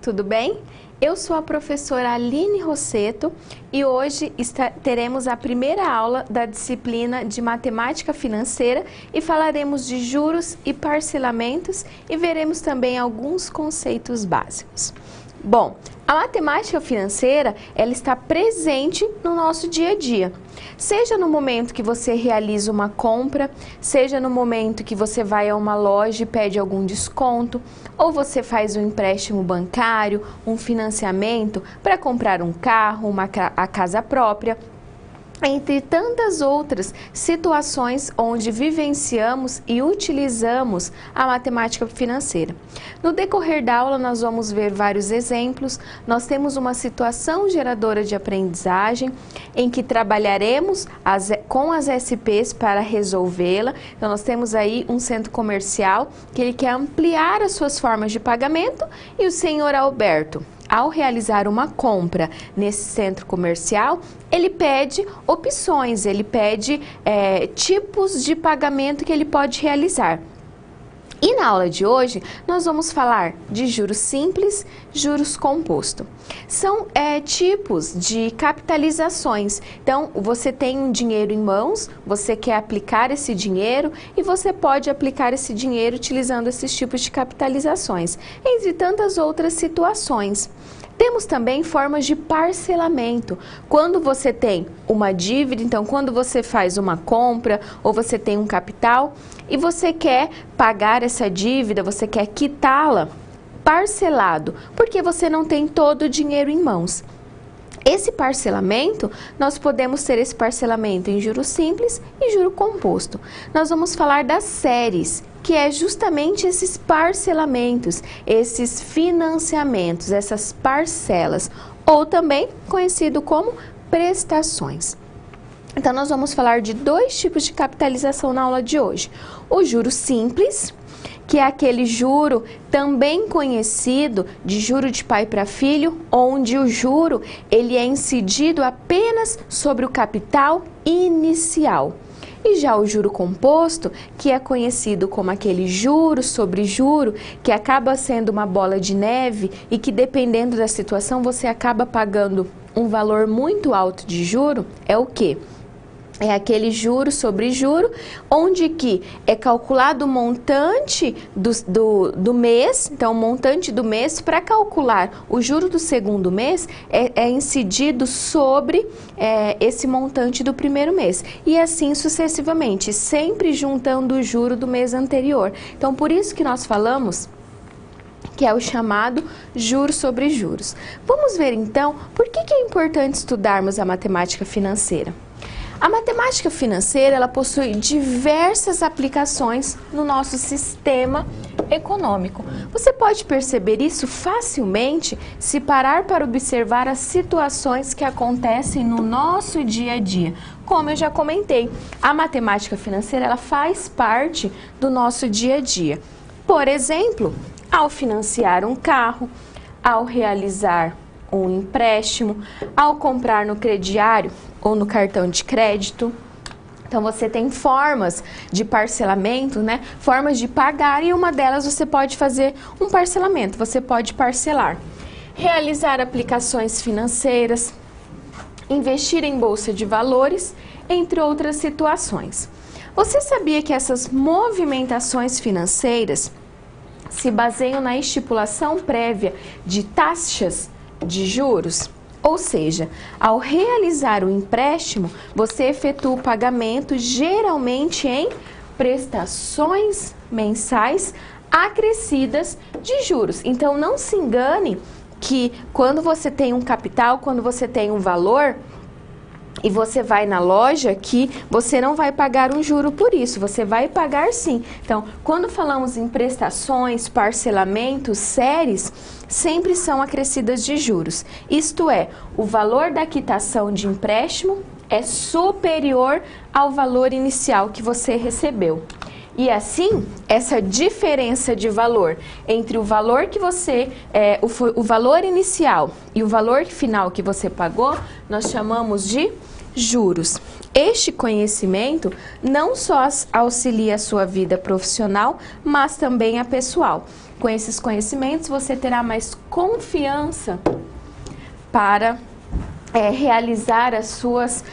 tudo bem? Eu sou a professora Aline Rosseto e hoje teremos a primeira aula da disciplina de Matemática Financeira e falaremos de juros e parcelamentos e veremos também alguns conceitos básicos. Bom, a matemática financeira, ela está presente no nosso dia a dia. Seja no momento que você realiza uma compra, seja no momento que você vai a uma loja e pede algum desconto, ou você faz um empréstimo bancário, um financiamento para comprar um carro, a casa própria, entre tantas outras situações onde vivenciamos e utilizamos a matemática financeira. No decorrer da aula nós vamos ver vários exemplos, nós temos uma situação geradora de aprendizagem em que trabalharemos com as SPs para resolvê-la. Então nós temos aí um centro comercial que ele quer ampliar as suas formas de pagamento e o senhor Alberto, ao realizar uma compra nesse centro comercial, ele pede opções, ele pede tipos de pagamento que ele pode realizar. E na aula de hoje, nós vamos falar de juros simples, juros composto. São tipos de capitalizações. Então, você tem um dinheiro em mãos, você quer aplicar esse dinheiro e você pode aplicar esse dinheiro utilizando esses tipos de capitalizações, entre tantas outras situações. Temos também formas de parcelamento. Quando você tem uma dívida, então quando você faz uma compra ou você tem um capital e você quer pagar essa dívida, você quer quitá-la parcelado, porque você não tem todo o dinheiro em mãos. Esse parcelamento, nós podemos ter esse parcelamento em juros simples e juro composto. Nós vamos falar das séries, que é justamente esses parcelamentos, esses financiamentos, essas parcelas, ou também conhecido como prestações. Então, nós vamos falar de dois tipos de capitalização na aula de hoje. O juro simples, que é aquele juro também conhecido de juro de pai para filho, onde o juro ele é incidido apenas sobre o capital inicial. E já o juro composto, que é conhecido como aquele juro sobre juro, que acaba sendo uma bola de neve e que dependendo da situação você acaba pagando um valor muito alto de juro, é o quê? É aquele juro sobre juro, onde que é calculado o montante do mês, então o montante do mês, para calcular o juro do segundo mês, é incidido sobre esse montante do primeiro mês. E assim sucessivamente, sempre juntando o juro do mês anterior. Então, por isso que nós falamos que é o chamado juros sobre juros. Vamos ver então, por que é importante estudarmos a matemática financeira? A matemática financeira, ela possui diversas aplicações no nosso sistema econômico. Você pode perceber isso facilmente se parar para observar as situações que acontecem no nosso dia a dia. Como eu já comentei, a matemática financeira, ela faz parte do nosso dia a dia. Por exemplo, ao financiar um carro, ao realizar um empréstimo, ao comprar no crediário ou no cartão de crédito. Então, você tem formas de parcelamento, né? Formas de pagar, e uma delas você pode fazer um parcelamento, você pode parcelar. Realizar aplicações financeiras, investir em bolsa de valores, entre outras situações. Você sabia que essas movimentações financeiras se baseiam na estipulação prévia de taxas de juros? Ou seja, ao realizar o empréstimo, você efetua o pagamento geralmente em prestações mensais acrescidas de juros. Então, não se engane que quando você tem um capital, quando você tem um valor, e você vai na loja, que você não vai pagar um juro por isso, você vai pagar sim. Então, quando falamos em prestações, parcelamentos, séries, sempre são acrescidas de juros. Isto é, o valor da quitação de empréstimo é superior ao valor inicial que você recebeu. E assim, essa diferença de valor entre o valor que o valor inicial e o valor final que você pagou, nós chamamos de juros. Este conhecimento não só auxilia a sua vida profissional, mas também a pessoal. Com esses conhecimentos, você terá mais confiança para realizar as suas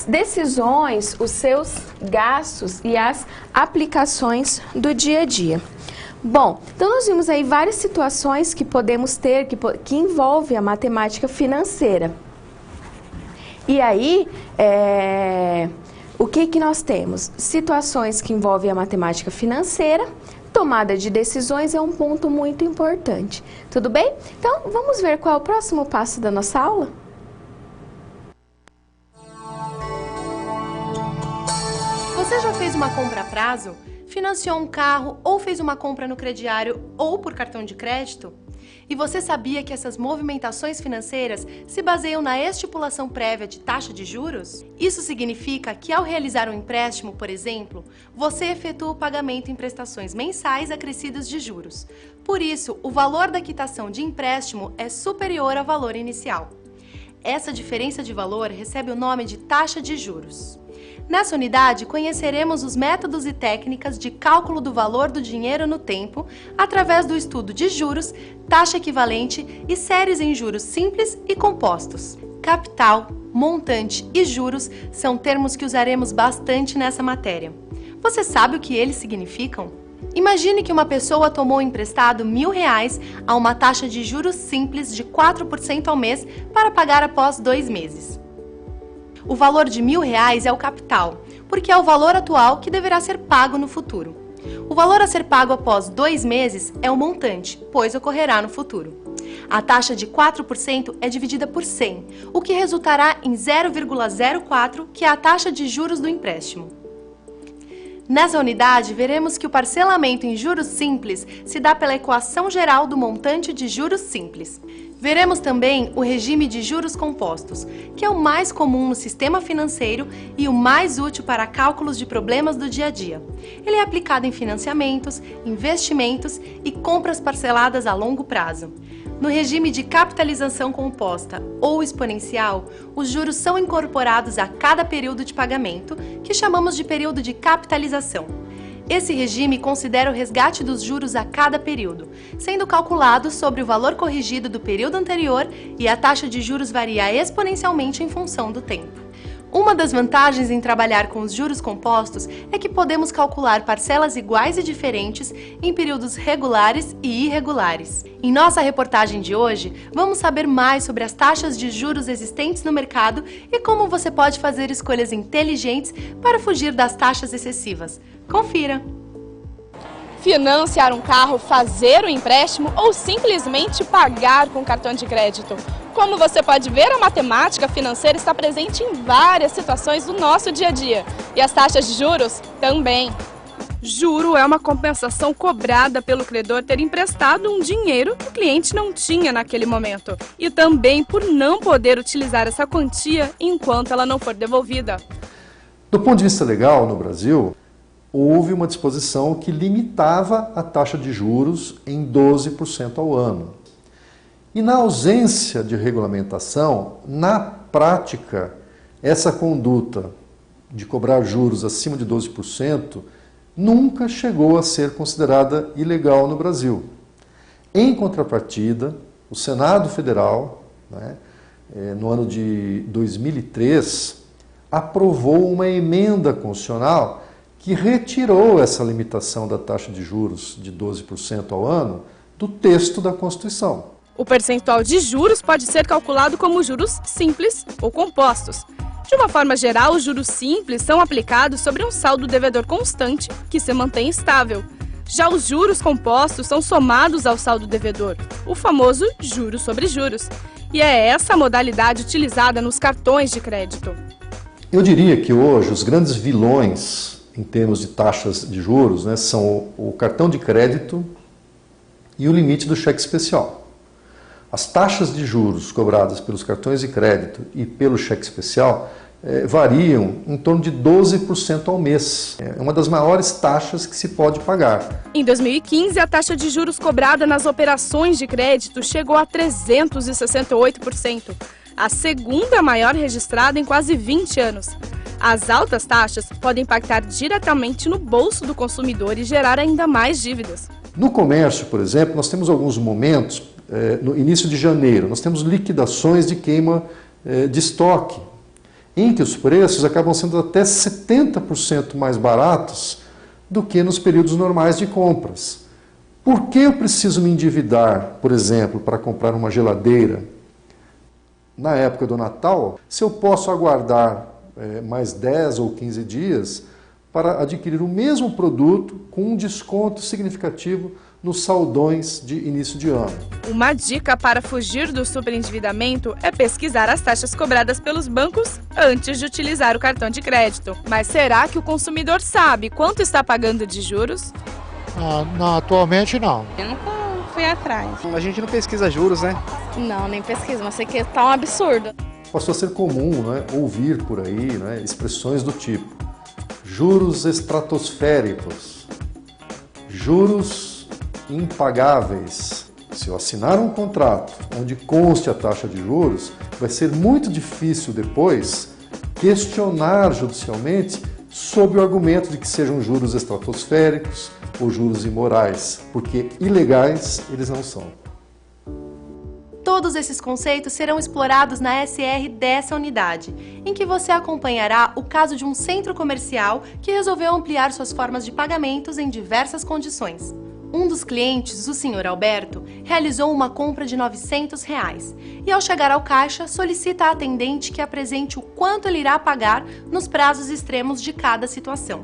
decisões, os seus gastos e as aplicações do dia a dia. Bom, então nós vimos aí várias situações que podemos ter, que envolvem a matemática financeira. E aí, o que nós temos? Situações que envolvem a matemática financeira. Tomada de decisões é um ponto muito importante. Tudo bem? Então, vamos ver qual é o próximo passo da nossa aula? Você já fez uma compra a prazo? Financiou um carro ou fez uma compra no crediário ou por cartão de crédito? E você sabia que essas movimentações financeiras se baseiam na estipulação prévia de taxa de juros? Isso significa que ao realizar um empréstimo, por exemplo, você efetua o pagamento em prestações mensais acrescidas de juros. Por isso, o valor da quitação de empréstimo é superior ao valor inicial. Essa diferença de valor recebe o nome de taxa de juros. Nessa unidade, conheceremos os métodos e técnicas de cálculo do valor do dinheiro no tempo através do estudo de juros, taxa equivalente e séries em juros simples e compostos. Capital, montante e juros são termos que usaremos bastante nessa matéria. Você sabe o que eles significam? Imagine que uma pessoa tomou emprestado R$1.000 a uma taxa de juros simples de 4% ao mês para pagar após 2 meses. O valor de R$1.000 é o capital, porque é o valor atual que deverá ser pago no futuro. O valor a ser pago após 2 meses é o montante, pois ocorrerá no futuro. A taxa de 4% é dividida por 100, o que resultará em 0,04, que é a taxa de juros do empréstimo. Nessa unidade, veremos que o parcelamento em juros simples se dá pela equação geral do montante de juros simples. Veremos também o regime de juros compostos, que é o mais comum no sistema financeiro e o mais útil para cálculos de problemas do dia a dia. Ele é aplicado em financiamentos, investimentos e compras parceladas a longo prazo. No regime de capitalização composta ou exponencial, os juros são incorporados a cada período de pagamento, que chamamos de período de capitalização. Esse regime considera o resgate dos juros a cada período, sendo calculado sobre o valor corrigido do período anterior, e a taxa de juros varia exponencialmente em função do tempo. Uma das vantagens em trabalhar com os juros compostos é que podemos calcular parcelas iguais e diferentes em períodos regulares e irregulares. Em nossa reportagem de hoje, vamos saber mais sobre as taxas de juros existentes no mercado e como você pode fazer escolhas inteligentes para fugir das taxas excessivas. Confira! Financiar um carro, fazer um empréstimo ou simplesmente pagar com cartão de crédito. Como você pode ver, a matemática financeira está presente em várias situações do nosso dia a dia. E as taxas de juros também. Juro é uma compensação cobrada pelo credor ter emprestado um dinheiro que o cliente não tinha naquele momento. E também por não poder utilizar essa quantia enquanto ela não for devolvida. Do ponto de vista legal, no Brasil, houve uma disposição que limitava a taxa de juros em 12% ao ano. E na ausência de regulamentação, na prática, essa conduta de cobrar juros acima de 12% nunca chegou a ser considerada ilegal no Brasil. Em contrapartida, o Senado Federal, no ano de 2003, aprovou uma emenda constitucional que retirou essa limitação da taxa de juros de 12% ao ano do texto da Constituição. O percentual de juros pode ser calculado como juros simples ou compostos. De uma forma geral, os juros simples são aplicados sobre um saldo devedor constante que se mantém estável. Já os juros compostos são somados ao saldo devedor, o famoso juros sobre juros. E é essa a modalidade utilizada nos cartões de crédito. Eu diria que hoje os grandes vilões em termos de taxas de juros são o cartão de crédito e o limite do cheque especial. As taxas de juros cobradas pelos cartões de crédito e pelo cheque especial variam em torno de 12% ao mês. É uma das maiores taxas que se pode pagar. Em 2015, a taxa de juros cobrada nas operações de crédito chegou a 368%, a segunda maior registrada em quase 20 anos. As altas taxas podem impactar diretamente no bolso do consumidor e gerar ainda mais dívidas. No comércio, por exemplo, nós temos alguns momentos, no início de janeiro, nós temos liquidações de queima de estoque, em que os preços acabam sendo até 70% mais baratos do que nos períodos normais de compras. Por que eu preciso me endividar, por exemplo, para comprar uma geladeira na época do Natal, se eu posso aguardar mais 10 ou 15 dias para adquirir o mesmo produto com um desconto significativo nos saldões de início de ano? Uma dica para fugir do superendividamento é pesquisar as taxas cobradas pelos bancos antes de utilizar o cartão de crédito. Mas será que o consumidor sabe quanto está pagando de juros? Não, atualmente não. Eu nunca fui atrás. A gente não pesquisa juros, né? Não, nem pesquisa, mas sei que tá um absurdo. Passou a ser comum, né, ouvir por aí, né, expressões do tipo juros estratosféricos, juros impagáveis. Se eu assinar um contrato onde conste a taxa de juros, vai ser muito difícil depois questionar judicialmente sob o argumento de que sejam juros estratosféricos ou juros imorais, porque ilegais eles não são. Todos esses conceitos serão explorados na SR dessa unidade, em que você acompanhará o caso de um centro comercial que resolveu ampliar suas formas de pagamentos em diversas condições. Um dos clientes, o Sr. Alberto, realizou uma compra de R$ 900 e, ao chegar ao caixa, solicita à atendente que apresente o quanto ele irá pagar nos prazos extremos de cada situação.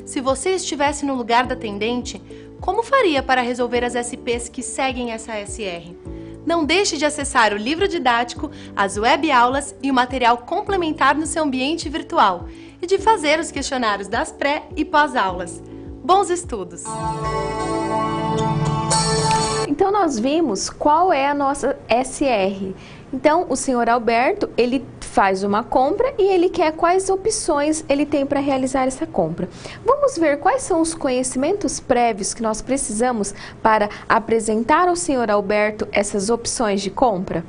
Se você estivesse no lugar da atendente, como faria para resolver as SPs que seguem essa SR? Não deixe de acessar o livro didático, as web-aulas e o material complementar no seu ambiente virtual e de fazer os questionários das pré- e pós-aulas. Bons estudos! Então nós vimos qual é a nossa SR. Então o senhor Alberto, ele faz uma compra e ele quer quais opções ele tem para realizar essa compra. Vamos ver quais são os conhecimentos prévios que nós precisamos para apresentar ao senhor Alberto essas opções de compra?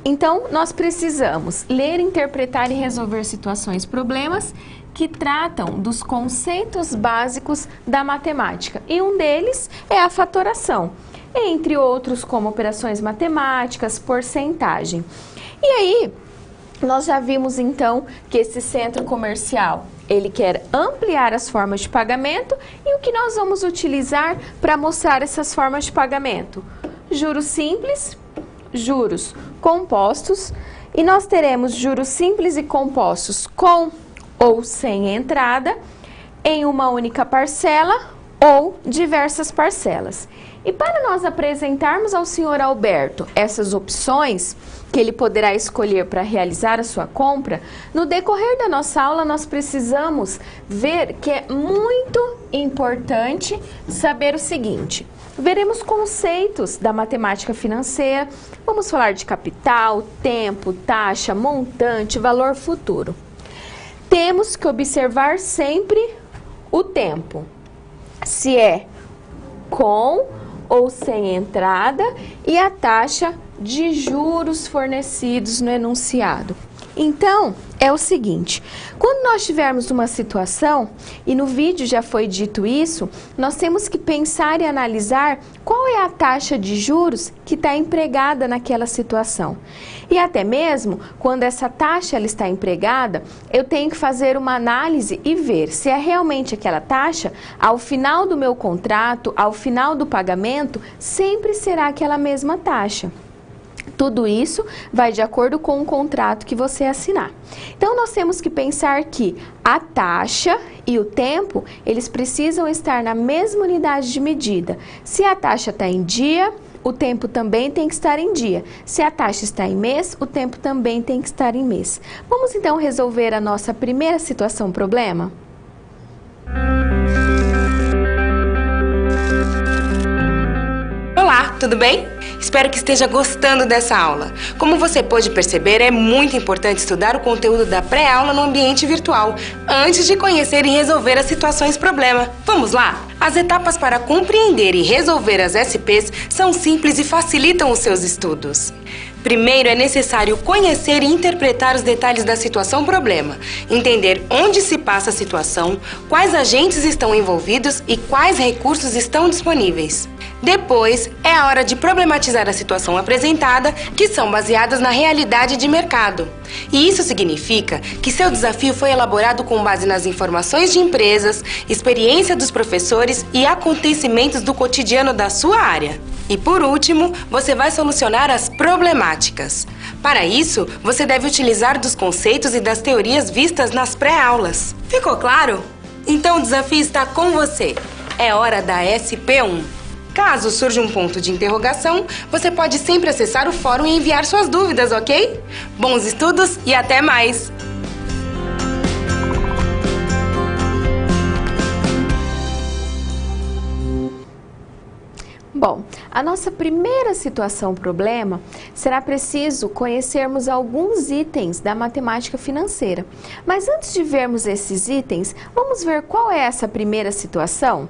Então nós precisamos ler, interpretar e resolver situações, problemas que tratam dos conceitos básicos da matemática. E um deles é a fatoração, entre outros como operações matemáticas, porcentagem. E aí, nós já vimos então que esse centro comercial, ele quer ampliar as formas de pagamento e o que nós vamos utilizar para mostrar essas formas de pagamento? Juros simples, juros compostos, e nós teremos juros simples e compostos com ou sem entrada, em uma única parcela ou diversas parcelas. E para nós apresentarmos ao senhor Alberto essas opções que ele poderá escolher para realizar a sua compra, no decorrer da nossa aula nós precisamos ver que é muito importante saber o seguinte: veremos conceitos da matemática financeira, vamos falar de capital, tempo, taxa, montante, valor futuro. Temos que observar sempre o tempo, se é com ou sem entrada, e a taxa de juros fornecidos no enunciado. Então, é o seguinte, quando nós tivermos uma situação, e no vídeo já foi dito isso, nós temos que pensar e analisar qual é a taxa de juros que está empregada naquela situação. E até mesmo, quando essa taxa ela está empregada, eu tenho que fazer uma análise e ver se é realmente aquela taxa, ao final do meu contrato, ao final do pagamento, sempre será aquela mesma taxa. Tudo isso vai de acordo com o contrato que você assinar. Então, nós temos que pensar que a taxa e o tempo, eles precisam estar na mesma unidade de medida. Se a taxa está em dia, o tempo também tem que estar em dia. Se a taxa está em mês, o tempo também tem que estar em mês. Vamos então resolver a nossa primeira situação problema? Olá, tudo bem? Espero que esteja gostando dessa aula. Como você pôde perceber, é muito importante estudar o conteúdo da pré-aula no ambiente virtual, antes de conhecer e resolver as situações problema. Vamos lá? As etapas para compreender e resolver as SPs são simples e facilitam os seus estudos. Primeiro, é necessário conhecer e interpretar os detalhes da situação-problema, entender onde se passa a situação, quais agentes estão envolvidos e quais recursos estão disponíveis. Depois, é a hora de problematizar a situação apresentada, que são baseadas na realidade de mercado. E isso significa que seu desafio foi elaborado com base nas informações de empresas, experiência dos professores e acontecimentos do cotidiano da sua área. E por último, você vai solucionar as problemáticas. Para isso, você deve utilizar dos conceitos e das teorias vistas nas pré-aulas. Ficou claro? Então o desafio está com você. É hora da SP1. Caso surja um ponto de interrogação, você pode sempre acessar o fórum e enviar suas dúvidas, ok? Bons estudos e até mais! Bom, a nossa primeira situação-problema será preciso conhecermos alguns itens da matemática financeira. Mas antes de vermos esses itens, vamos ver qual é essa primeira situação?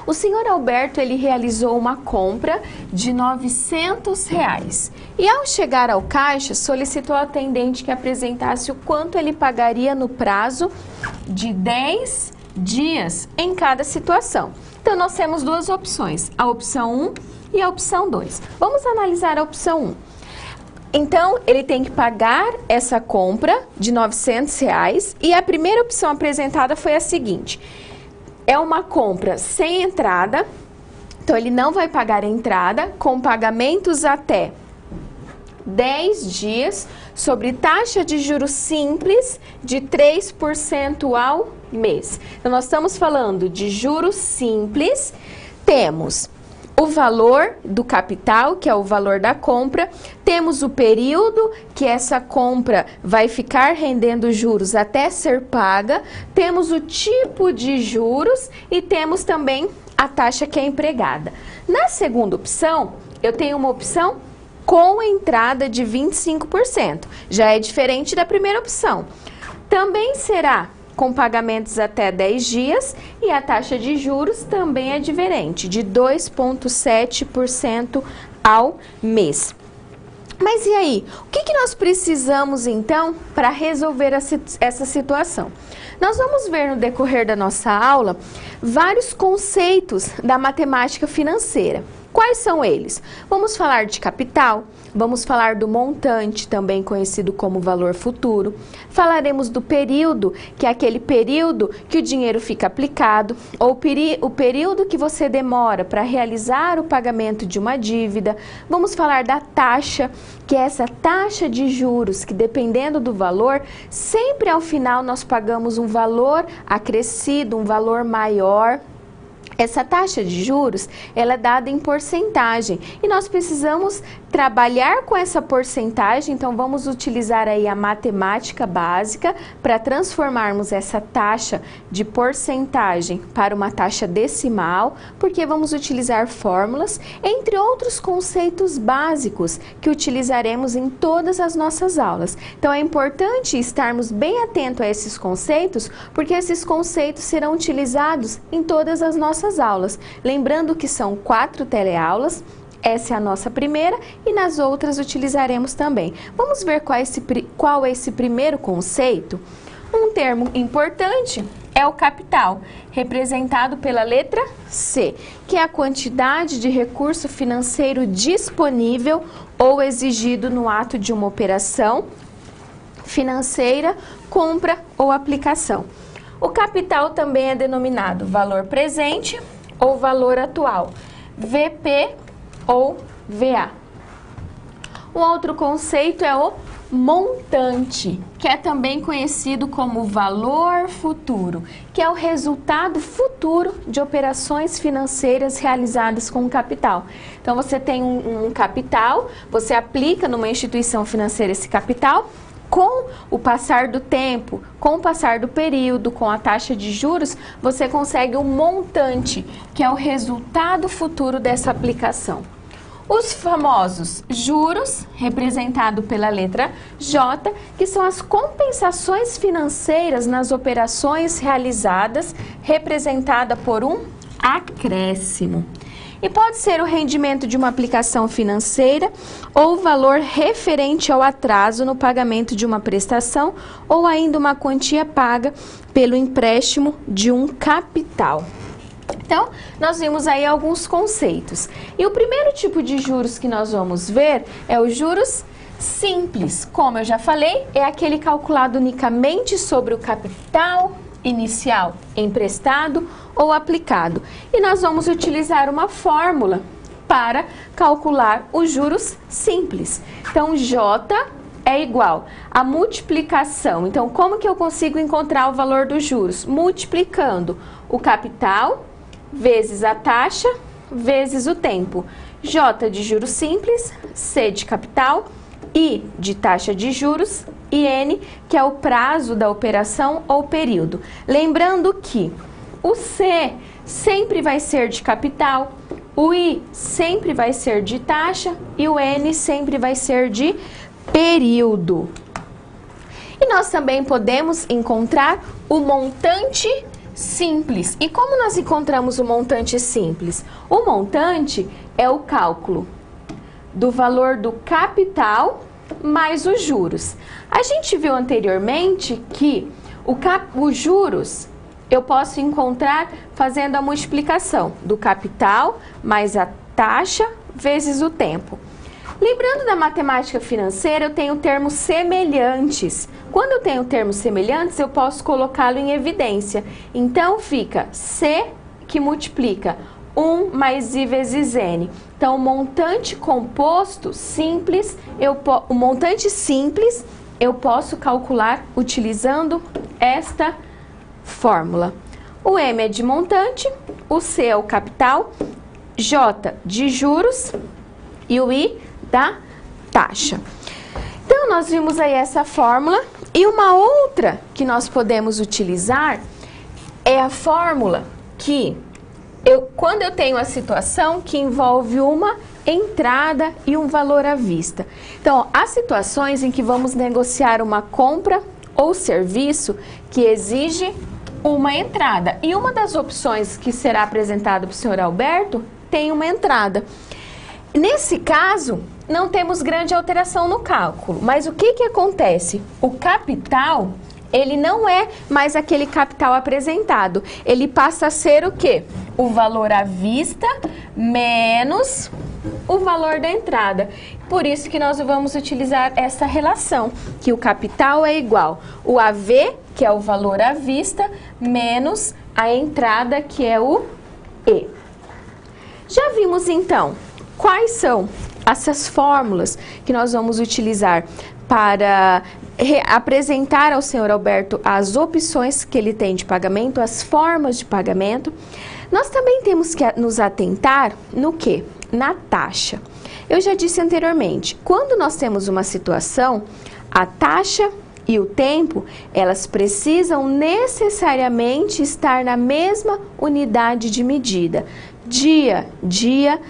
O senhor Alberto, ele realizou uma compra de R$900 e ao chegar ao caixa solicitou ao atendente que apresentasse o quanto ele pagaria no prazo de 10 dias em cada situação. Então nós temos duas opções, a opção 1 e a opção 2. Vamos analisar a opção 1. Então ele tem que pagar essa compra de R$900 e a primeira opção apresentada foi a seguinte: é uma compra sem entrada, então ele não vai pagar a entrada, com pagamentos até 10 dias, sobre taxa de juros simples de 3% ao mês. Então nós estamos falando de juros simples, temos o valor do capital, que é o valor da compra, temos o período que essa compra vai ficar rendendo juros até ser paga, temos o tipo de juros e temos também a taxa que é empregada. Na segunda opção, eu tenho uma opção com entrada de 25%, já é diferente da primeira opção. Também será com pagamentos até 10 dias e a taxa de juros também é diferente, de 2,7% ao mês. Mas e aí, o que nós precisamos então para resolver essa situação? Nós vamos ver no decorrer da nossa aula vários conceitos da matemática financeira. Quais são eles? Vamos falar de capital, vamos falar do montante, também conhecido como valor futuro. Falaremos do período, que é aquele período que o dinheiro fica aplicado, ou o período que você demora para realizar o pagamento de uma dívida. Vamos falar da taxa, que é essa taxa de juros, que dependendo do valor, sempre ao final nós pagamos um valor acrescido, um valor maior. Essa taxa de juros, ela é dada em porcentagem e nós precisamos trabalhar com essa porcentagem, então vamos utilizar aí a matemática básica para transformarmos essa taxa de porcentagem para uma taxa decimal, porque vamos utilizar fórmulas, entre outros conceitos básicos que utilizaremos em todas as nossas aulas. Então é importante estarmos bem atentos a esses conceitos, porque esses conceitos serão utilizados em todas as nossas aulas. Lembrando que são 4 teleaulas, essa é a nossa primeira e nas outras utilizaremos também. Vamos ver qual é esse primeiro conceito? Um termo importante é o capital, representado pela letra C, que é a quantidade de recurso financeiro disponível ou exigido no ato de uma operação financeira, compra ou aplicação. O capital também é denominado valor presente ou valor atual, VP ou VA. Um outro conceito é o montante, que é também conhecido como valor futuro, que é o resultado futuro de operações financeiras realizadas com capital. Então você tem um capital, você aplica numa instituição financeira esse capital. Com o passar do tempo, com o passar do período, com a taxa de juros, você consegue um montante, que é o resultado futuro dessa aplicação. Os famosos juros, representado pela letra J, que são as compensações financeiras nas operações realizadas, representada por um acréscimo. E pode ser o rendimento de uma aplicação financeira ou o valor referente ao atraso no pagamento de uma prestação ou ainda uma quantia paga pelo empréstimo de um capital. Então, nós vimos aí alguns conceitos. E o primeiro tipo de juros que nós vamos ver é os juros simples. Como eu já falei, é aquele calculado unicamente sobre o capital inicial emprestado ou aplicado. E nós vamos utilizar uma fórmula para calcular os juros simples. Então, J é igual a multiplicação. Então, como que eu consigo encontrar o valor dos juros? Multiplicando o capital vezes a taxa vezes o tempo. J de juros simples, C de capital, I de taxa de juros e N, que é o prazo da operação ou período. Lembrando que o C sempre vai ser de capital, o I sempre vai ser de taxa e o N sempre vai ser de período. E nós também podemos encontrar o montante simples. E como nós encontramos o montante simples? O montante é o cálculo do valor do capital mais os juros. A gente viu anteriormente que os juros eu posso encontrar fazendo a multiplicação do capital mais a taxa vezes o tempo. Lembrando da matemática financeira, eu tenho termos semelhantes. Quando eu tenho termos semelhantes, eu posso colocá-lo em evidência. Então, fica C que multiplica 1 mais I vezes N. Então, o montante composto simples, o montante simples, eu posso calcular utilizando esta fórmula. O M é de montante, o C é o capital, J de juros e o I da taxa. Então, nós vimos aí essa fórmula e uma outra que nós podemos utilizar é a fórmula que quando eu tenho a situação que envolve uma entrada e um valor à vista. Então, há situações em que vamos negociar uma compra ou serviço que exige uma entrada. E uma das opções que será apresentada para o senhor Alberto tem uma entrada. Nesse caso, não temos grande alteração no cálculo, mas o que acontece? O capital, ele não é mais aquele capital apresentado, ele passa a ser o quê? O valor à vista menos o valor da entrada. Por isso que nós vamos utilizar essa relação, que o capital é igual o AV, que é o valor à vista, menos a entrada, que é o E. Já vimos então quais são essas fórmulas que nós vamos utilizar para apresentar ao senhor Alberto as opções que ele tem de pagamento, as formas de pagamento. Nós também temos que nos atentar no quê? Na taxa. Eu já disse anteriormente, quando nós temos uma situação, a taxa e o tempo, elas precisam necessariamente estar na mesma unidade de medida. Dia, dia,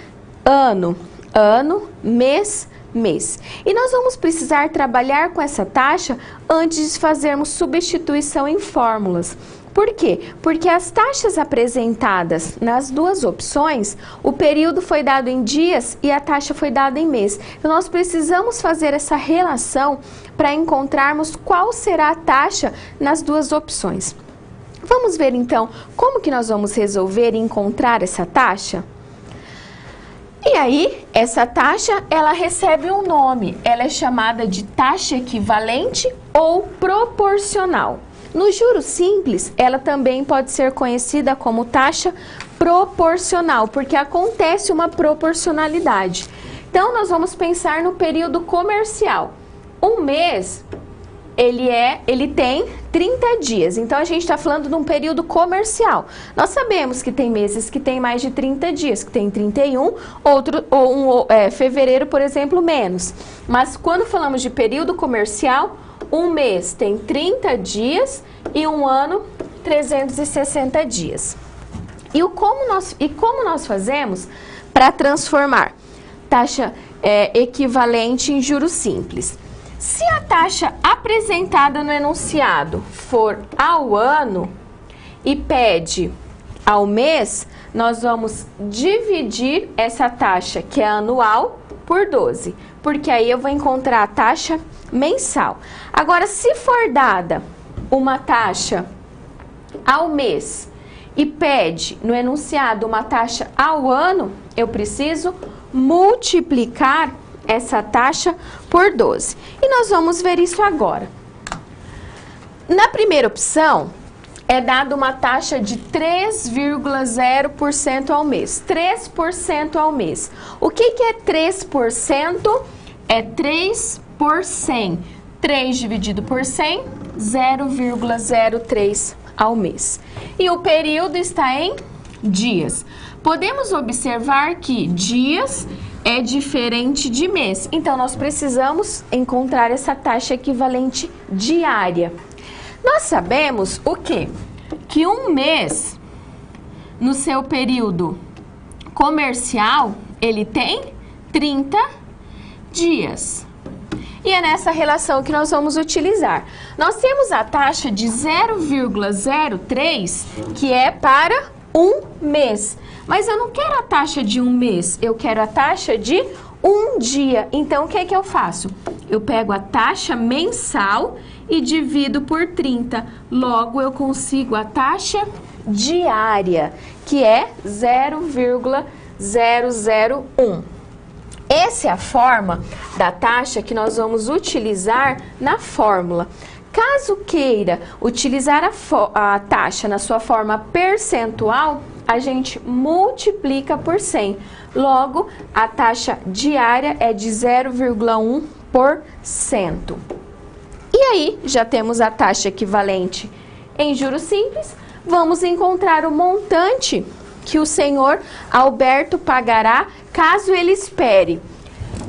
ano, ano, mês, mês. E nós vamos precisar trabalhar com essa taxa antes de fazermos substituição em fórmulas. Por quê? Porque as taxas apresentadas nas duas opções, o período foi dado em dias e a taxa foi dada em mês. Então, nós precisamos fazer essa relação para encontrarmos qual será a taxa nas duas opções. Vamos ver, então, como que nós vamos resolver e encontrar essa taxa? E aí, essa taxa, ela recebe um nome. Ela é chamada de taxa equivalente ou proporcional. No juros simples, ela também pode ser conhecida como taxa proporcional, porque acontece uma proporcionalidade. Então, nós vamos pensar no período comercial. Um mês, ele tem 30 dias, então a gente está falando de um período comercial. Nós sabemos que tem meses que tem mais de 30 dias, que tem 31, fevereiro, por exemplo, menos. Mas quando falamos de período comercial, um mês tem 30 dias e um ano 360 dias. E como nós fazemos para transformar taxa equivalente em juros simples? Se a taxa apresentada no enunciado for ao ano e pede ao mês, nós vamos dividir essa taxa, que é anual, por 12, porque aí eu vou encontrar a taxa mensal. Agora, se for dada uma taxa ao mês e pede no enunciado uma taxa ao ano, eu preciso multiplicar essa taxa por 12. E nós vamos ver isso agora. Na primeira opção, é dada uma taxa de 3,0% ao mês. 3% ao mês. O que é 3%? É 3 por 100. 3 dividido por 100, 0,03 ao mês. E o período está em dias. Podemos observar que dias é diferente de mês. Então, nós precisamos encontrar essa taxa equivalente diária. Nós sabemos o quê? Que um mês, no seu período comercial, ele tem 30 dias. E é nessa relação que nós vamos utilizar. Nós temos a taxa de 0,03, que é para um mês. Mas eu não quero a taxa de um mês, eu quero a taxa de um dia. Então, o que é que eu faço? Eu pego a taxa mensal e divido por 30. Logo, eu consigo a taxa diária, que é 0,001. Essa é a forma da taxa que nós vamos utilizar na fórmula. Caso queira utilizar a taxa na sua forma percentual, a gente multiplica por 100. Logo, a taxa diária é de 0,1%. E aí, já temos a taxa equivalente em juros simples. Vamos encontrar o montante que o senhor Alberto pagará caso ele espere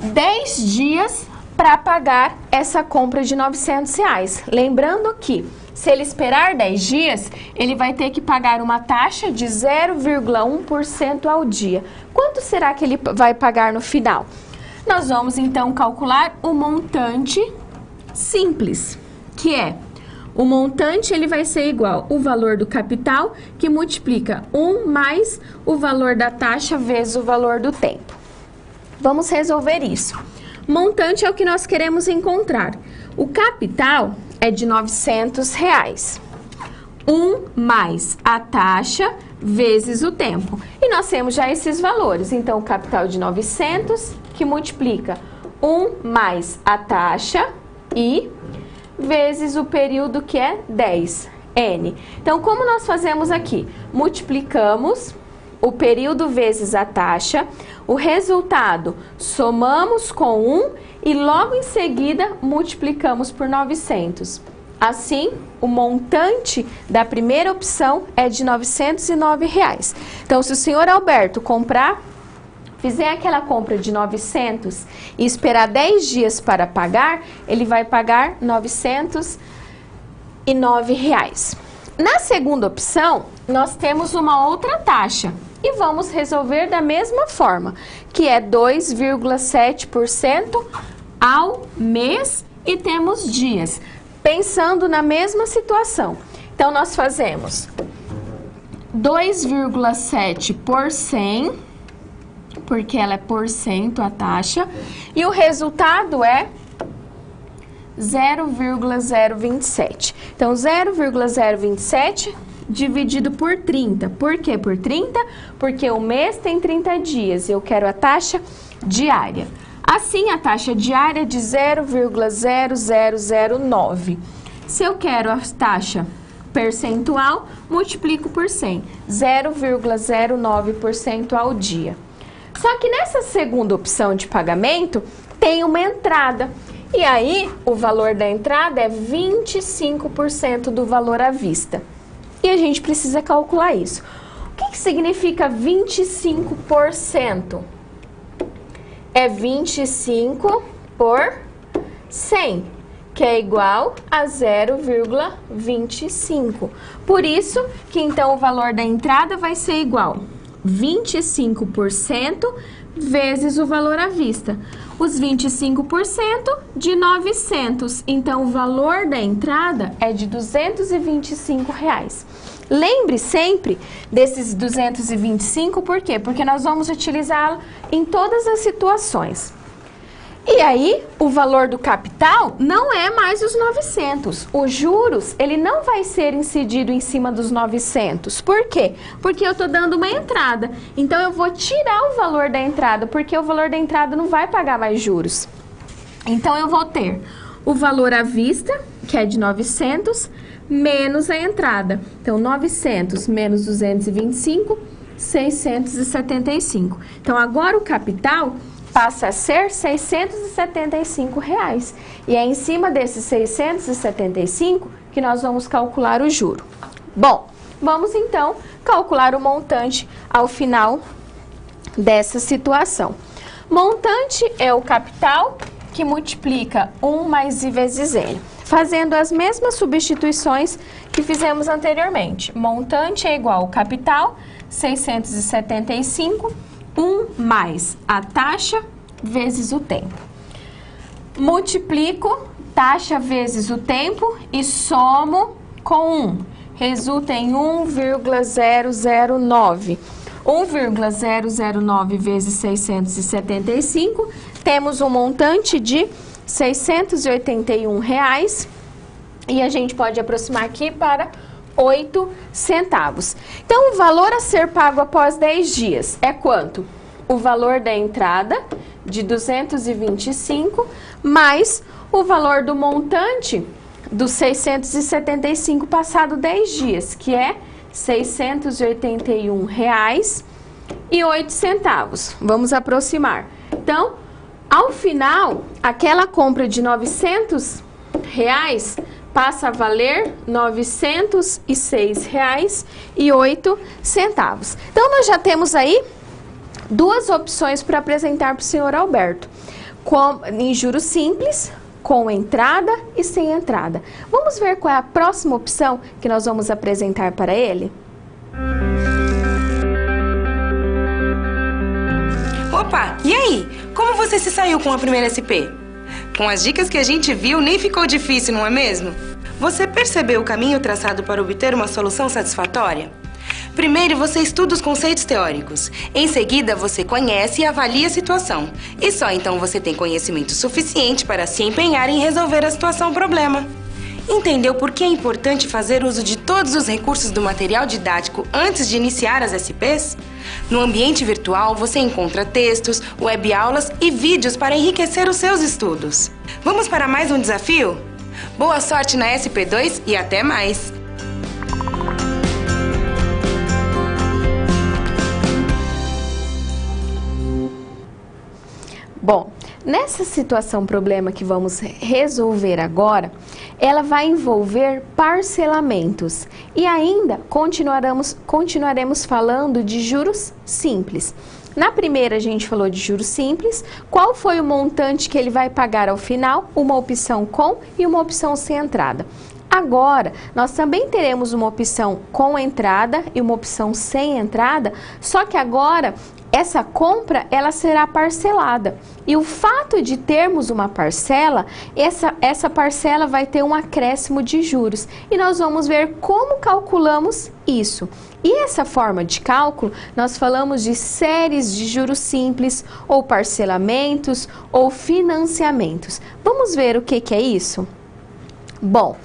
10 dias para pagar essa compra de R$900. Lembrando que, se ele esperar 10 dias, ele vai ter que pagar uma taxa de 0,1% ao dia. Quanto será que ele vai pagar no final? Nós vamos, então, calcular o montante simples, que é o montante, ele vai ser igual ao valor do capital, que multiplica 1 mais o valor da taxa vezes o valor do tempo. Vamos resolver isso. Montante é o que nós queremos encontrar. O capital é de R$900. 1 mais a taxa vezes o tempo. E nós temos já esses valores. Então, o capital de 900, que multiplica 1 mais a taxa e vezes o período, que é 10, N. Então, como nós fazemos aqui? Multiplicamos o período vezes a taxa, o resultado somamos com 1 e logo em seguida multiplicamos por 900. Assim, o montante da primeira opção é de R$909. Então, se o senhor Alberto fizer aquela compra de 900 e esperar 10 dias para pagar, ele vai pagar R$909. Na segunda opção, nós temos uma outra taxa e vamos resolver da mesma forma, que é 2,7% ao mês e temos dias, pensando na mesma situação. Então, nós fazemos 2,7 por 100, porque ela é por cento a taxa, e o resultado é 0,027. Então, 0,027 dividido por 30. Por que por 30? Porque o mês tem 30 dias e eu quero a taxa diária. Assim, a taxa diária é de 0,0009. Se eu quero a taxa percentual, multiplico por 100. 0,09% ao dia. Só que nessa segunda opção de pagamento, tem uma entrada. E aí, o valor da entrada é 25% do valor à vista. E a gente precisa calcular isso. O que significa 25%? É 25 por 100, que é igual a 0,25. Por isso que, então, o valor da entrada vai ser igual 25% vezes o valor à vista. os 25% de 900. Então, o valor da entrada é de R$ 225. Lembre sempre desses 225, por quê? Porque nós vamos utilizá-lo em todas as situações. E aí, o valor do capital não é mais os 900. Os juros, ele não vai ser incidido em cima dos 900. Por quê? Porque eu estou dando uma entrada. Então, eu vou tirar o valor da entrada, porque o valor da entrada não vai pagar mais juros. Então, eu vou ter o valor à vista, que é de 900, menos a entrada. Então, 900 menos 225, 675. Então, agora o capital passa a ser R$ 675. E é em cima desses 675 que nós vamos calcular o juro. Bom, vamos então calcular o montante ao final dessa situação. Montante é o capital que multiplica 1 mais I vezes N. Fazendo as mesmas substituições que fizemos anteriormente. Montante é igual ao capital, 675, 1 mais a taxa vezes o tempo. Multiplico taxa vezes o tempo e somo com 1. Resulta em 1,009. 1,009 vezes 675, temos um montante de R$ 681 e a gente pode aproximar aqui para 8 centavos. Então, o valor a ser pago após 10 dias é quanto? O valor da entrada de 225 mais o valor do montante dos 675 passado 10 dias, que é R$ 681,08. Vamos aproximar. Então, ao final, aquela compra de R$ 900 passa a valer R$ 906,08. Então, nós já temos aí duas opções para apresentar para o senhor Alberto, em juros simples, com entrada e sem entrada. Vamos ver qual é a próxima opção que nós vamos apresentar para ele? Opa, e aí? Como você se saiu com a primeira SP? Com as dicas que a gente viu, nem ficou difícil, não é mesmo? Você percebeu o caminho traçado para obter uma solução satisfatória? Primeiro, você estuda os conceitos teóricos. Em seguida, você conhece e avalia a situação. E só então você tem conhecimento suficiente para se empenhar em resolver a situação-problema. Entendeu por que é importante fazer uso de todos os recursos do material didático antes de iniciar as SPs? No ambiente virtual, você encontra textos, webaulas e vídeos para enriquecer os seus estudos. Vamos para mais um desafio? Boa sorte na SP2 e até mais! Bom, nessa situação problema que vamos resolver agora, ela vai envolver parcelamentos e ainda continuaremos falando de juros simples. Na primeira a gente falou de juros simples, qual foi o montante que ele vai pagar ao final? Uma opção com e uma opção sem entrada. Agora, nós também teremos uma opção com entrada e uma opção sem entrada, só que agora essa compra ela será parcelada. E o fato de termos uma parcela, essa parcela vai ter um acréscimo de juros. E nós vamos ver como calculamos isso. E essa forma de cálculo, nós falamos de séries de juros simples, ou parcelamentos, ou financiamentos. Vamos ver o que é isso? Bom,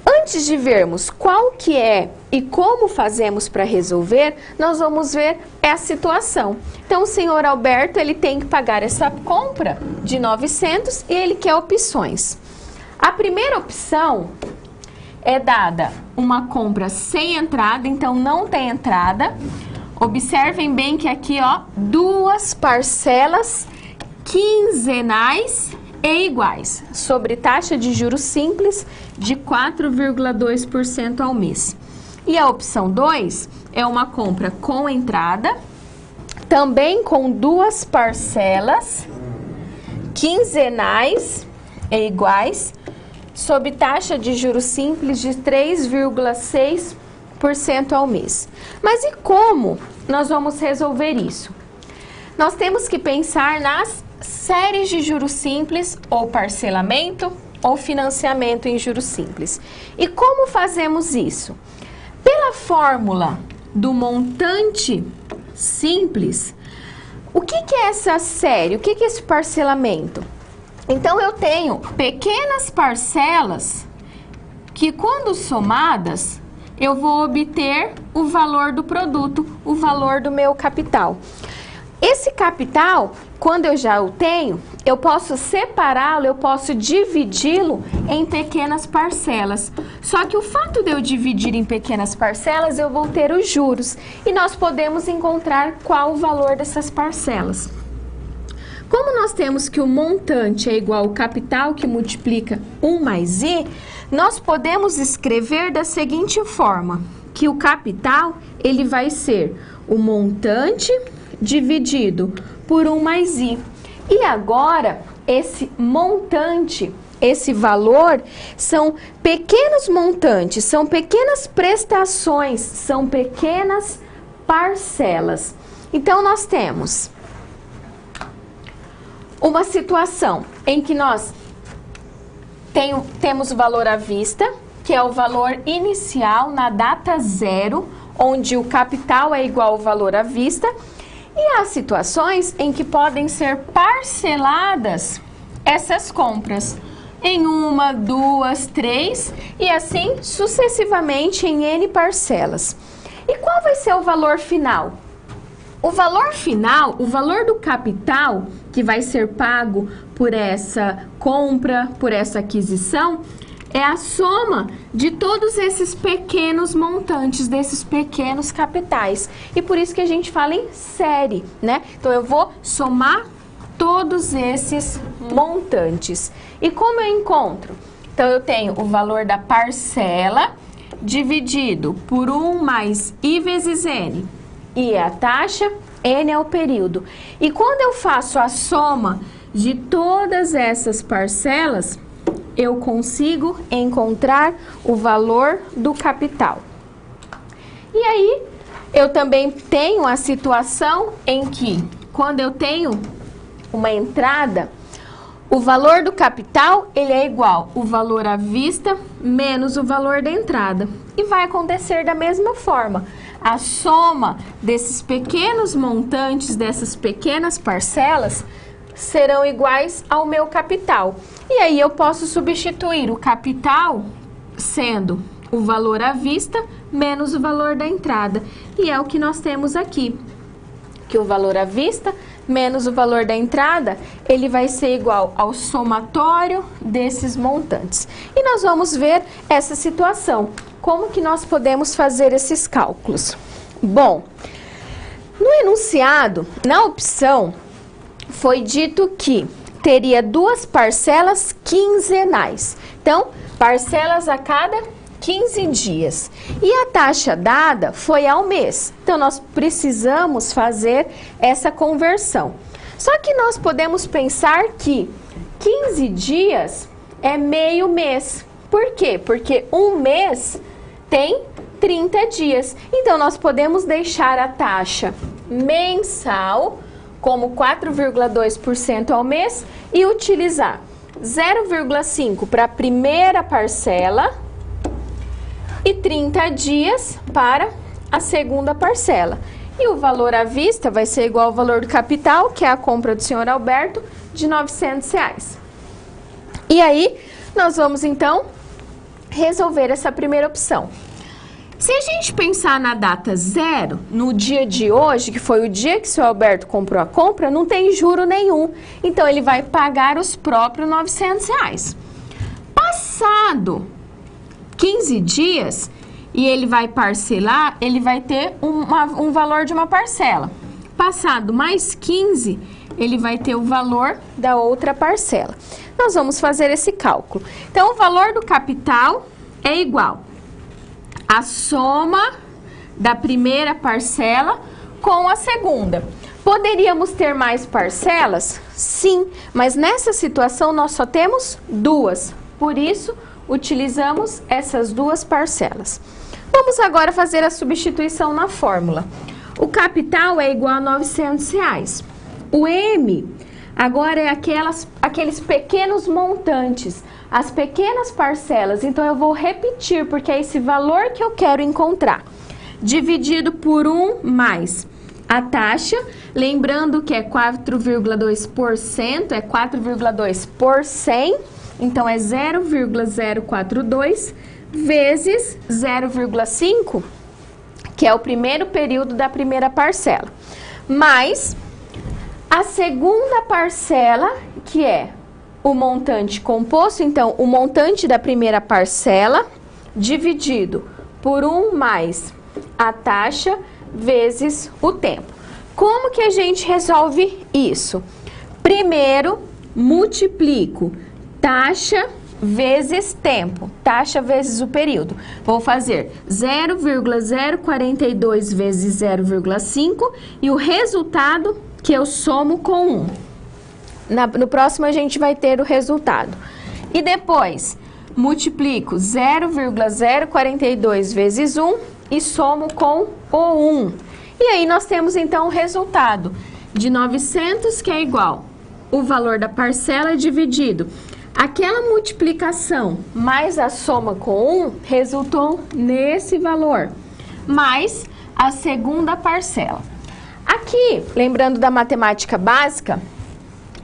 antes de vermos qual que é e como fazemos para resolver, nós vamos ver a situação. Então, o senhor Alberto, ele tem que pagar essa compra de 900 e ele quer opções. A primeira opção é dada uma compra sem entrada, então não tem entrada. Observem bem que aqui, ó, duas parcelas quinzenais e iguais, sobre taxa de juros simples de 4,2% ao mês. E a opção 2 é uma compra com entrada, também com duas parcelas quinzenais e iguais, sob taxa de juros simples de 3,6% ao mês. Mas e como nós vamos resolver isso? Nós temos que pensar nas séries de juros simples ou parcelamento ou financiamento em juros simples. E como fazemos isso? Pela fórmula do montante simples, o que é essa série? O que é esse parcelamento? Então, eu tenho pequenas parcelas que, quando somadas, eu vou obter o valor do produto, o valor do meu capital. Esse capital, quando eu já o tenho, eu posso separá-lo, eu posso dividi-lo em pequenas parcelas. Só que o fato de eu dividir em pequenas parcelas, eu vou ter os juros. E nós podemos encontrar qual o valor dessas parcelas. Como nós temos que o montante é igual ao capital que multiplica 1 mais I, nós podemos escrever da seguinte forma, que o capital ele vai ser o montante dividido por 1 mais I. E agora, esse montante, esse valor, são pequenos montantes, são pequenas prestações, são pequenas parcelas. Então, nós temos uma situação em que nós temos o valor à vista, que é o valor inicial na data zero, onde o capital é igual ao valor à vista, e há situações em que podem ser parceladas essas compras em 1, 2, 3 e assim sucessivamente em N parcelas. E qual vai ser o valor final? O valor final, o valor do capital que vai ser pago por essa compra, por essa aquisição, é a soma de todos esses pequenos montantes, desses pequenos capitais. E por isso que a gente fala em série, né? Então, eu vou somar todos esses montantes. E como eu encontro? Então, eu tenho o valor da parcela dividido por 1 mais I vezes N. I é a taxa, N é o período. E quando eu faço a soma de todas essas parcelas, eu consigo encontrar o valor do capital. E aí, eu também tenho a situação em que, quando eu tenho uma entrada, o valor do capital, ele é igual o valor à vista menos o valor da entrada. E vai acontecer da mesma forma. A soma desses pequenos montantes, dessas pequenas parcelas, serão iguais ao meu capital. E aí eu posso substituir o capital sendo o valor à vista menos o valor da entrada. E é o que nós temos aqui, que o valor à vista menos o valor da entrada, ele vai ser igual ao somatório desses montantes. E nós vamos ver essa situação, como que nós podemos fazer esses cálculos. Bom, no enunciado, na opção, foi dito que teria 2 parcelas quinzenais. Então, parcelas a cada 15 dias. E a taxa dada foi ao mês. Então, nós precisamos fazer essa conversão. Só que nós podemos pensar que 15 dias é meio mês. Por quê? Porque um mês tem 30 dias. Então, nós podemos deixar a taxa mensal como 4,2% ao mês e utilizar 0,5 para a primeira parcela e 30 dias para a segunda parcela. E o valor à vista vai ser igual ao valor do capital, que é a compra do senhor Alberto, de R$900. E aí, nós vamos então resolver essa primeira opção. Se a gente pensar na data zero, no dia de hoje, que foi o dia que o senhor Alberto comprou a compra, não tem juro nenhum. Então, ele vai pagar os próprios R$900. Passado 15 dias, e ele vai parcelar, ele vai ter um valor de uma parcela. Passado mais 15, ele vai ter o valor da outra parcela. Nós vamos fazer esse cálculo. Então, o valor do capital é igual a soma da primeira parcela com a segunda. Poderíamos ter mais parcelas? Sim, mas nessa situação nós só temos 2. Por isso, utilizamos essas 2 parcelas. Vamos agora fazer a substituição na fórmula. O capital é igual a R$900. O M Agora é aqueles pequenos montantes, as pequenas parcelas. Então, eu vou repetir, porque é esse valor que eu quero encontrar. Dividido por 1 mais a taxa, lembrando que é 4,2%, é 4,2 por 100, então é 0,042 vezes 0,5, que é o primeiro período da primeira parcela, mais a segunda parcela, que é o montante composto, então o montante da primeira parcela, dividido por 1 mais a taxa vezes o tempo. Como que a gente resolve isso? Primeiro, multiplico taxa vezes tempo, taxa vezes o período. Vou fazer 0,042 vezes 0,5 e o resultado que eu somo com 1. No próximo a gente vai ter o resultado. E depois, multiplico 0,042 vezes 1 e somo com o 1. E aí nós temos então o resultado de 900, que é igual o valor da parcela dividido. Aquela multiplicação mais a soma com 1 resultou nesse valor, mais a segunda parcela. Aqui, lembrando da matemática básica,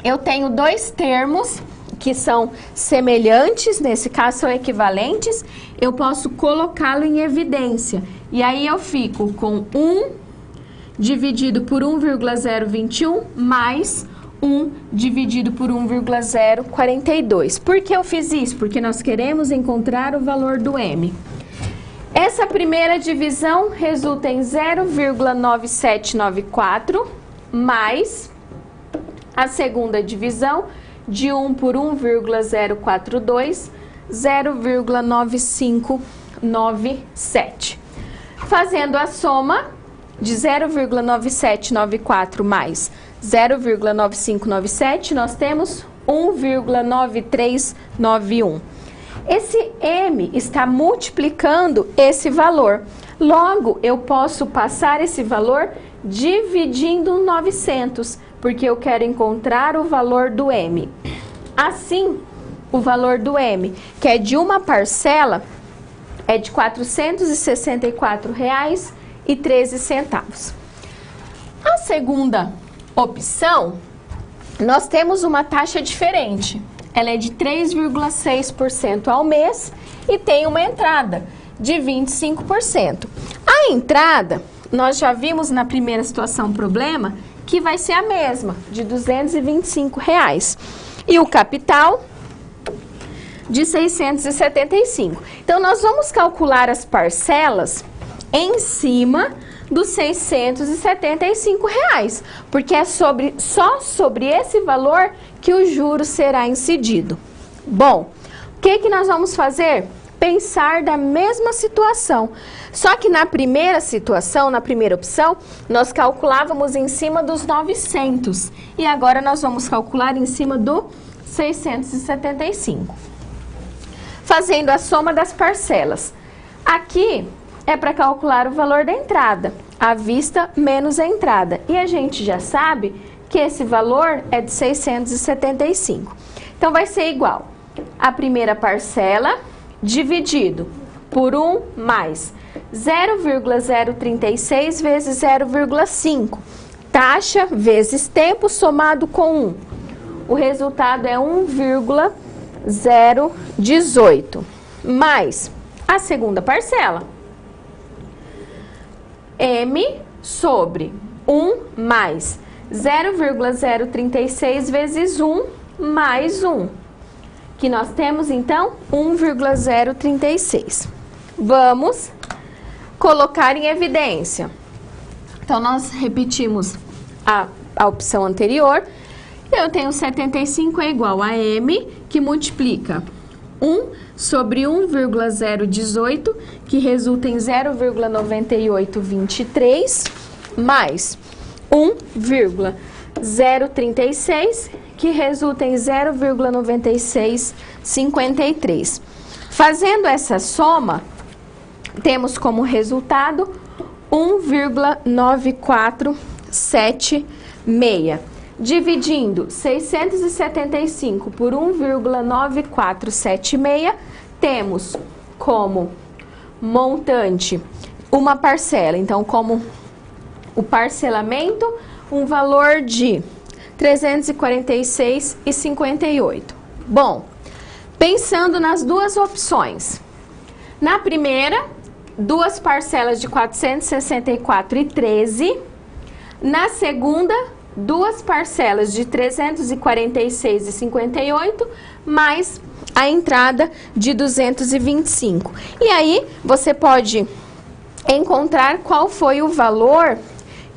eu tenho dois termos que são semelhantes, nesse caso são equivalentes, eu posso colocá-lo em evidência. E aí eu fico com 1 dividido por 1,021 mais 1 dividido por 1,042. Por que eu fiz isso? Porque nós queremos encontrar o valor do M. Essa primeira divisão resulta em 0,9794 mais a segunda divisão de 1 por 1,042, 0,9597. Fazendo a soma de 0,9794 mais 0,9597, nós temos 1,9391. Esse M está multiplicando esse valor. Logo, eu posso passar esse valor dividindo 900, porque eu quero encontrar o valor do M. Assim, o valor do M, que é de uma parcela, é de R$ 464,13. A segunda opção, nós temos uma taxa diferente. Ela é de 3,6% ao mês e tem uma entrada de 25%. A entrada, nós já vimos na primeira situação problema, que vai ser a mesma, de R$ 225. E o capital, de 675. Então, nós vamos calcular as parcelas em cima dos R$ 675, porque é só sobre esse valor que o juro será incidido. Bom, o que nós vamos fazer? Pensar da mesma situação. Só que na primeira situação, na primeira opção, nós calculávamos em cima dos 900. E agora nós vamos calcular em cima do 675. Fazendo a soma das parcelas. Aqui é para calcular o valor da entrada, à vista menos a entrada. E a gente já sabe que esse valor é de 675. Então, vai ser igual a primeira parcela dividido por 1 mais 0,036 vezes 0,5. Taxa vezes tempo somado com 1. O resultado é 1,018. Mais a segunda parcela. M sobre 1 mais 0,036 vezes 1 mais 1, que nós temos então 1,036. Vamos colocar em evidência. Então, nós repetimos a opção anterior. Eu tenho 75 é igual a M, que multiplica 1 sobre 1,018, que resulta em 0,9823, mais 1,036, que resulta em 0,9653. Fazendo essa soma, temos como resultado 1,9476. Dividindo 675 por 1,9476, temos como montante uma parcela. Então, como o parcelamento, um valor de R$ 346,58. Bom, pensando nas duas opções. Na primeira, duas parcelas de R$ 464,13. Na segunda, duas parcelas de R$ 346,58, mais a entrada de R$ 225. E aí, você pode encontrar qual foi o valor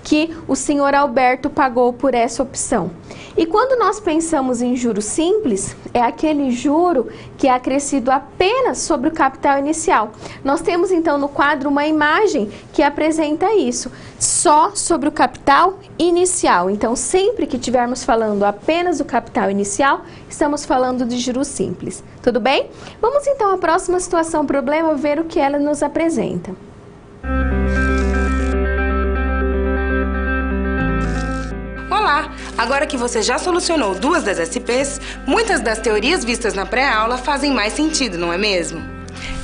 que o senhor Alberto pagou por essa opção. E quando nós pensamos em juros simples, é aquele juro que é acrescido apenas sobre o capital inicial. Nós temos então no quadro uma imagem que apresenta isso, só sobre o capital inicial. Então, sempre que estivermos falando apenas do capital inicial, estamos falando de juros simples. Tudo bem? Vamos então à próxima situação problema, ver o que ela nos apresenta. Olá! Agora que você já solucionou duas das SPs, muitas das teorias vistas na pré-aula fazem mais sentido, não é mesmo?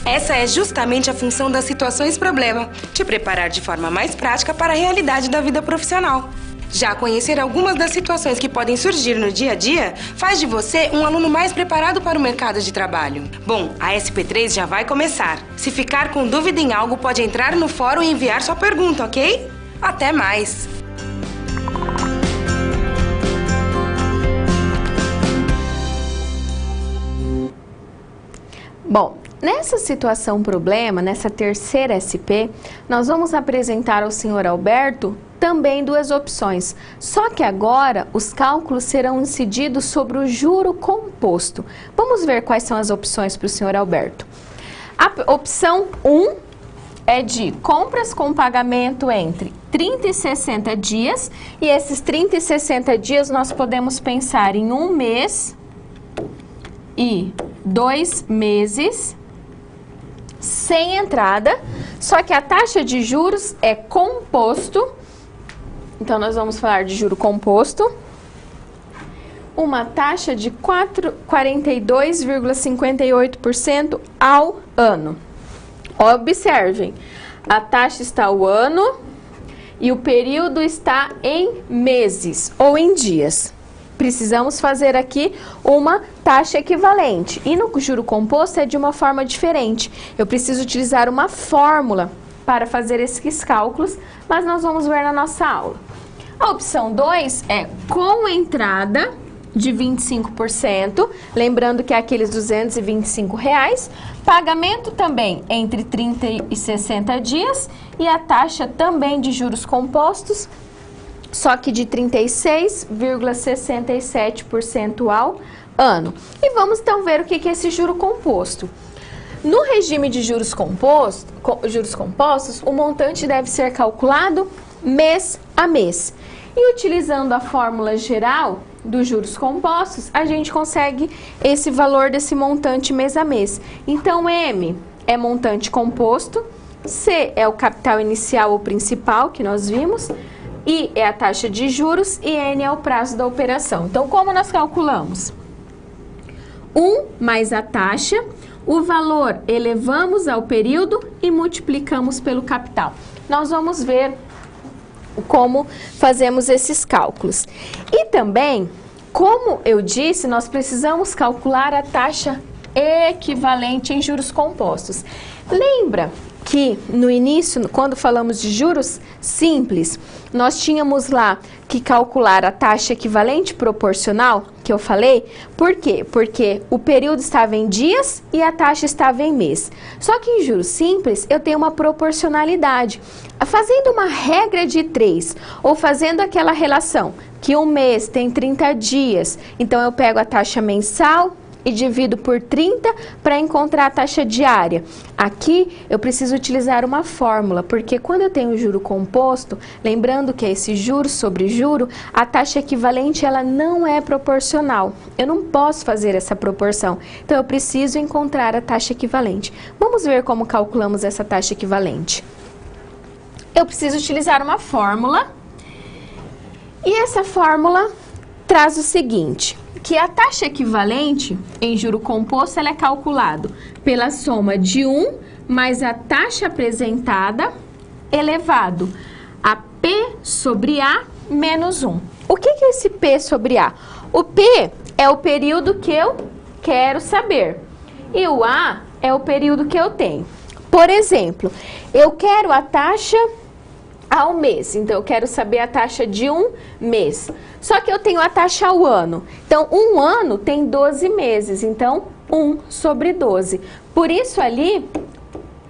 Essa é justamente a função das situações problema, te preparar de forma mais prática para a realidade da vida profissional. Já conhecer algumas das situações que podem surgir no dia a dia faz de você um aluno mais preparado para o mercado de trabalho. Bom, a SP3 já vai começar. Se ficar com dúvida em algo, pode entrar no fórum e enviar sua pergunta, ok? Até mais! Bom, nessa situação problema, nessa terceira SP, nós vamos apresentar ao senhor Alberto também duas opções. Só que agora os cálculos serão incididos sobre o juro composto. Vamos ver quais são as opções para o senhor Alberto. A opção 1 é de compras com pagamento entre 30 e 60 dias. E esses 30 e 60 dias nós podemos pensar em 1 mês e 2 meses sem entrada, só que a taxa de juros é composto, então nós vamos falar de juro composto, uma taxa de 42,58% ao ano. Observem, a taxa está ao ano e o período está em meses ou em dias. Precisamos fazer aqui uma taxa equivalente. E no juro composto é de uma forma diferente. Eu preciso utilizar uma fórmula para fazer esses cálculos, mas nós vamos ver na nossa aula. A opção 2 é com entrada de 25%, lembrando que é aqueles R$ 225, pagamento também entre 30 e 60 dias e a taxa também de juros compostos, só que de 36,67% ao ano. E vamos então ver o que é esse juro composto. No regime de juros compostos, o montante deve ser calculado mês a mês. E utilizando a fórmula geral dos juros compostos, a gente consegue esse valor desse montante mês a mês. Então, M é montante composto, C é o capital inicial ou principal que nós vimos, I é a taxa de juros e N é o prazo da operação. Então, como nós calculamos? 1 mais a taxa, o valor elevamos ao período e multiplicamos pelo capital. Nós vamos ver como fazemos esses cálculos. E também, como eu disse, nós precisamos calcular a taxa equivalente em juros compostos. Lembra que no início, quando falamos de juros simples, nós tínhamos lá que calcular a taxa equivalente proporcional, que eu falei. Por quê? Porque o período estava em dias e a taxa estava em mês. Só que em juros simples, eu tenho uma proporcionalidade. Fazendo uma regra de 3, ou fazendo aquela relação que um mês tem 30 dias, então eu pego a taxa mensal e divido por 30 para encontrar a taxa diária. Aqui eu preciso utilizar uma fórmula, porque quando eu tenho juro composto, lembrando que é esse juro sobre juro, a taxa equivalente ela não é proporcional. Eu não posso fazer essa proporção. Então eu preciso encontrar a taxa equivalente. Vamos ver como calculamos essa taxa equivalente. Eu preciso utilizar uma fórmula. E essa fórmula traz o seguinte, que a taxa equivalente em juro composto ela é calculado pela soma de 1 mais a taxa apresentada elevado a P sobre A menos 1. O que é esse P sobre A? O P é o período que eu quero saber e o A é o período que eu tenho. Por exemplo, eu quero a taxa ao mês, então eu quero saber a taxa de um mês. Só que eu tenho a taxa ao ano. Então, um ano tem 12 meses, então 1 sobre 12. Por isso ali,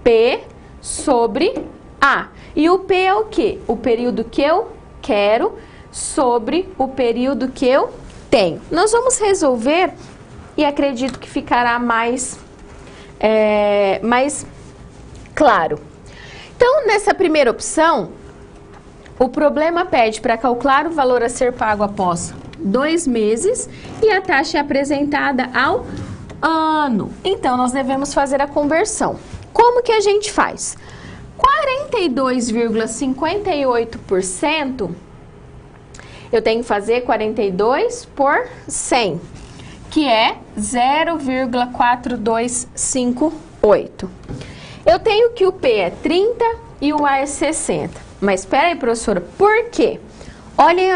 P sobre A. E o P é o quê? O período que eu quero sobre o período que eu tenho. Nós vamos resolver e acredito que ficará mais claro. Então, nessa primeira opção, o problema pede para calcular o valor a ser pago após 2 meses e a taxa é apresentada ao ano. Então, nós devemos fazer a conversão. Como que a gente faz? 42,58%, eu tenho que fazer 42 por 100, que é 0,4258. Eu tenho que o P é 30 e o A é 60. Mas espera aí, professora, por quê? Olhem,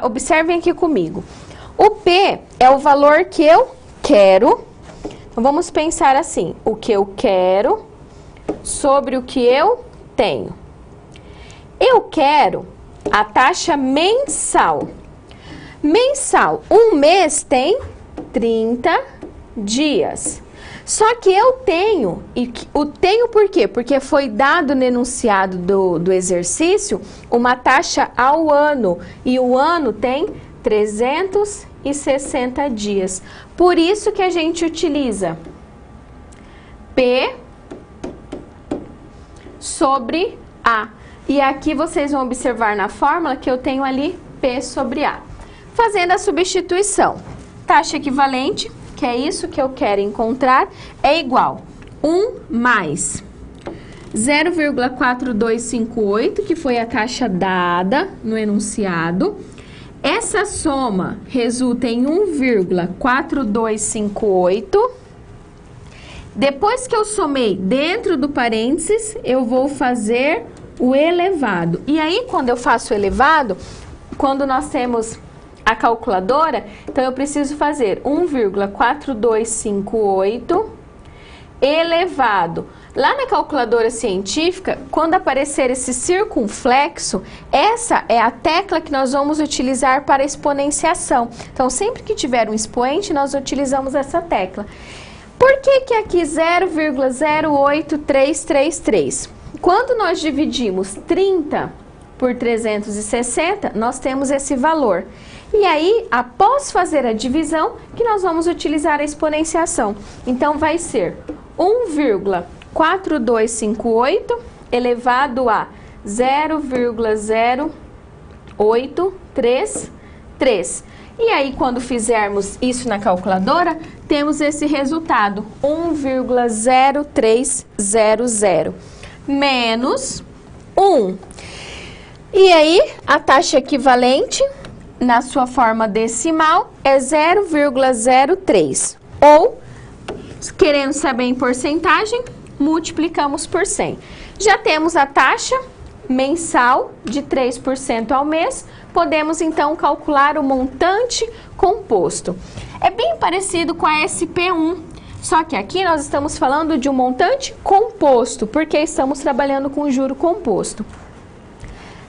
observem aqui comigo. O P é o valor que eu quero. Então, vamos pensar assim, o que eu quero sobre o que eu tenho. Eu quero a taxa mensal. Mensal, um mês tem 30 dias. Só que eu tenho, e o tenho por quê? Porque foi dado no enunciado do exercício uma taxa ao ano, e o ano tem 360 dias. Por isso que a gente utiliza P sobre A. E aqui vocês vão observar na fórmula que eu tenho ali P sobre A. Fazendo a substituição, taxa equivalente, que é isso que eu quero encontrar, é igual 1 mais 0,4258, que foi a taxa dada no enunciado. Essa soma resulta em 1,4258. Depois que eu somei dentro do parênteses, eu vou fazer o elevado. E aí, quando eu faço o elevado, quando nós temos a calculadora, então eu preciso fazer 1,4258 elevado. Lá na calculadora científica, quando aparecer esse circunflexo, essa é a tecla que nós vamos utilizar para exponenciação. Então, sempre que tiver um expoente, nós utilizamos essa tecla. Por que aqui 0,08333? Quando nós dividimos 30 por 360, nós temos esse valor. E aí, após fazer a divisão, que nós vamos utilizar a exponenciação. Então, vai ser 1,4258 elevado a 0,0833. E aí, quando fizermos isso na calculadora, temos esse resultado, 1,0300 menos 1. E aí, a taxa equivalente, na sua forma decimal, é 0,03. Ou, querendo saber em porcentagem, multiplicamos por 100. Já temos a taxa mensal de 3% ao mês. Podemos, então, calcular o montante composto. É bem parecido com a SP1, só que aqui nós estamos falando de um montante composto, porque estamos trabalhando com juro composto.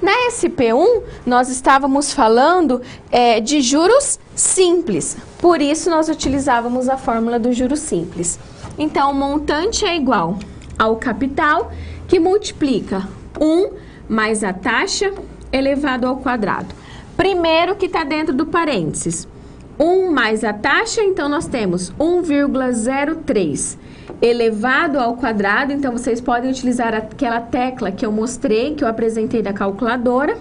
Na SP1, nós estávamos falando de juros simples, por isso nós utilizávamos a fórmula do juro simples. Então, o montante é igual ao capital, que multiplica 1 mais a taxa elevado ao quadrado. Primeiro que está dentro do parênteses, 1 mais a taxa, então nós temos 1,03 elevado ao quadrado, então vocês podem utilizar aquela tecla que eu mostrei, que eu apresentei da calculadora,